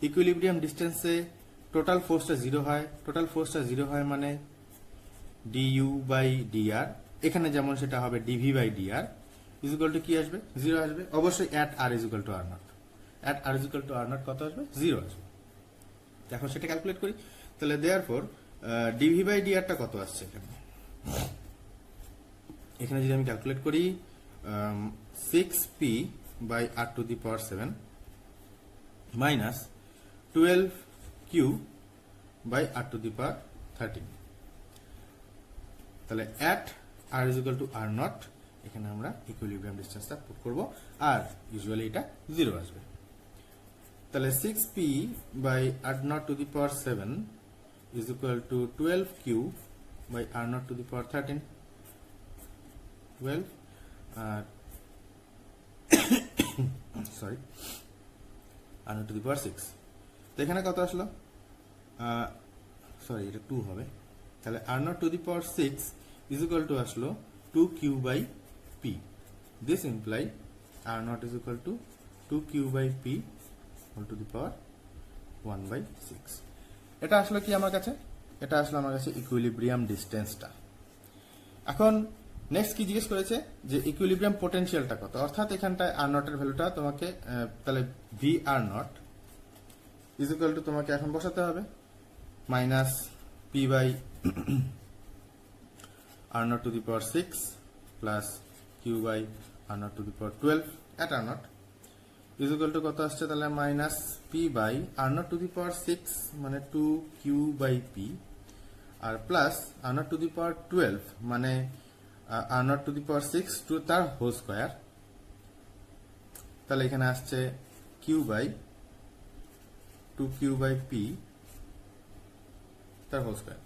ইকুইলিব্রিয়াম ডিসটেন্সে টোটাল ফোর্সটা 0 হয়। টোটাল ফোর্সটা 0 হয় মানে ডিইউ বাই ডিআর, এখানে যেমন সেটা হবে D V by DR is equal to কি আসবে, 0 আসবে। অবশ্যই at R is equal to R not, at R is equal to R not কত আসবে, 0 আসবে। এখন সেটা ক্যালকুলেট করি। তাহলে দেয়ারফর ডিভি বাই ডিআরটা কত আসছে এখানে যদি আমি ক্যালকুলেট করি 6p by R to the power 7 minus 12q by R to the power 13। তাহলে at R is equal to R naught, এখানে আমরা ইকুইলিব্রিয়াম ডিসটেন্সটা পুট করব, আর ইউজুয়ালি এটা 0 আসবে। তাহলে 6p by are not to the power 7 is equal to 12q by r naught to the power 13, 12 sorry r naught to the power 6। তো এখানে কত আসলো, সরি এটা 2 হবে। তাহলে r naught to the power 6 is equal to আসলো 2q by p। This imply r naught is equal to 2q by p whole to the power 1 by 6। এটা আসলে কি আমার কাছে, এটা আসলে আমার কাছে ইকুইলিব্রিয়াম ডিসটেন্সটা। এখন নেক্সট কি জিজ্ঞেস করেছে যে ইকুইলিব্রিয়াম পোটেনশিয়ালটা কত, অর্থাৎ এখানটায় আর নট এর ভ্যালুটা তোমাকে তাহলে v r not is equal to তোমাকে এখন বসাতে হবে minus p by are not to the power 6 plus q by are not to the power 12 at r not is equal to কত আসছে, তাহলে minus p by are not to the power 6 মানে 2q by p, আর plus are not to the power 12 মানে r not to the power 6 two তার whole square. তাহলে এখানে আসছে Q by 2q by P তার হোল স্কোয়ার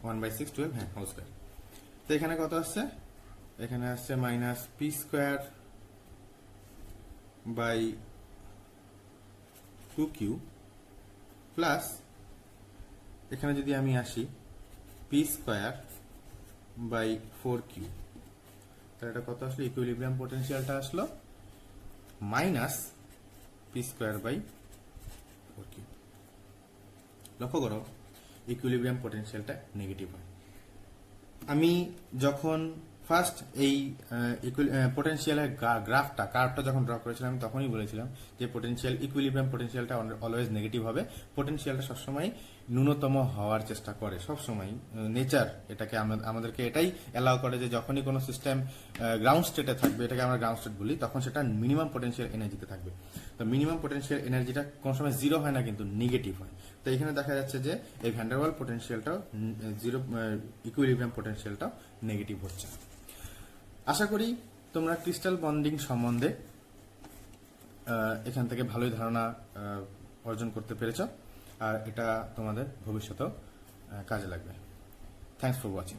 1 বাই 6 12, হ্যাঁ whole square. তো এখানে কত আসছে, এখানে আসছে minus P square by 2q plus এখানে যদি আমি আসি পি স্কোয়ার বাই 4q, তাহলে এটা কত আসলো, ইকুইলিব্রিয়াম পোটেনশিয়ালটা আসলো minus P square by 4q। লক্ষ্য করো ইকুইলিব্রিয়াম পোটেনশিয়ালটা নেগেটিভ হয়। আমি যখন ফার্স্ট এই পোটেনশিয়ালের কার্ভটা যখন ড্র করেছিলাম আমি তখনই বলেছিলাম যে ইকুইলিব্রিয়াম পোটেনশিয়ালটা অলওয়েজ নেগেটিভ হবে। পোটেনশিয়ালটা সবসময় ন্যূনতম হওয়ার চেষ্টা করে, সবসময় নেচার এটাকে আমাদেরকে এটাই অ্যালাউ করে যে যখনই কোনো সিস্টেম গ্রাউন্ড স্টেটে থাকবে, এটাকে আমরা গ্রাউন্ড স্টেট বলি, তখন সেটা মিনিমাম পোটেনশিয়াল এনার্জিতে থাকবে। তো মিনিমাম পোটেনশিয়াল এনার্জিটা কোনো সময় 0 হয় না, কিন্তু নেগেটিভ হয়। তো এখানে দেখা যাচ্ছে যে এই ভ্যান ডার ওয়াল পোটেনশিয়ালটাও 0, ইকুইলিব্রিয়াম পোটেনশিয়ালটাও নেগেটিভ হচ্ছে। আশা করি তোমরা ক্রিস্টাল বন্ডিং সম্বন্ধে এখান থেকে ভালোই ধারণা অর্জন করতে পেরেছ, আর এটা তোমাদের ভবিষ্যতেও কাজে লাগবে। Thanks for watching.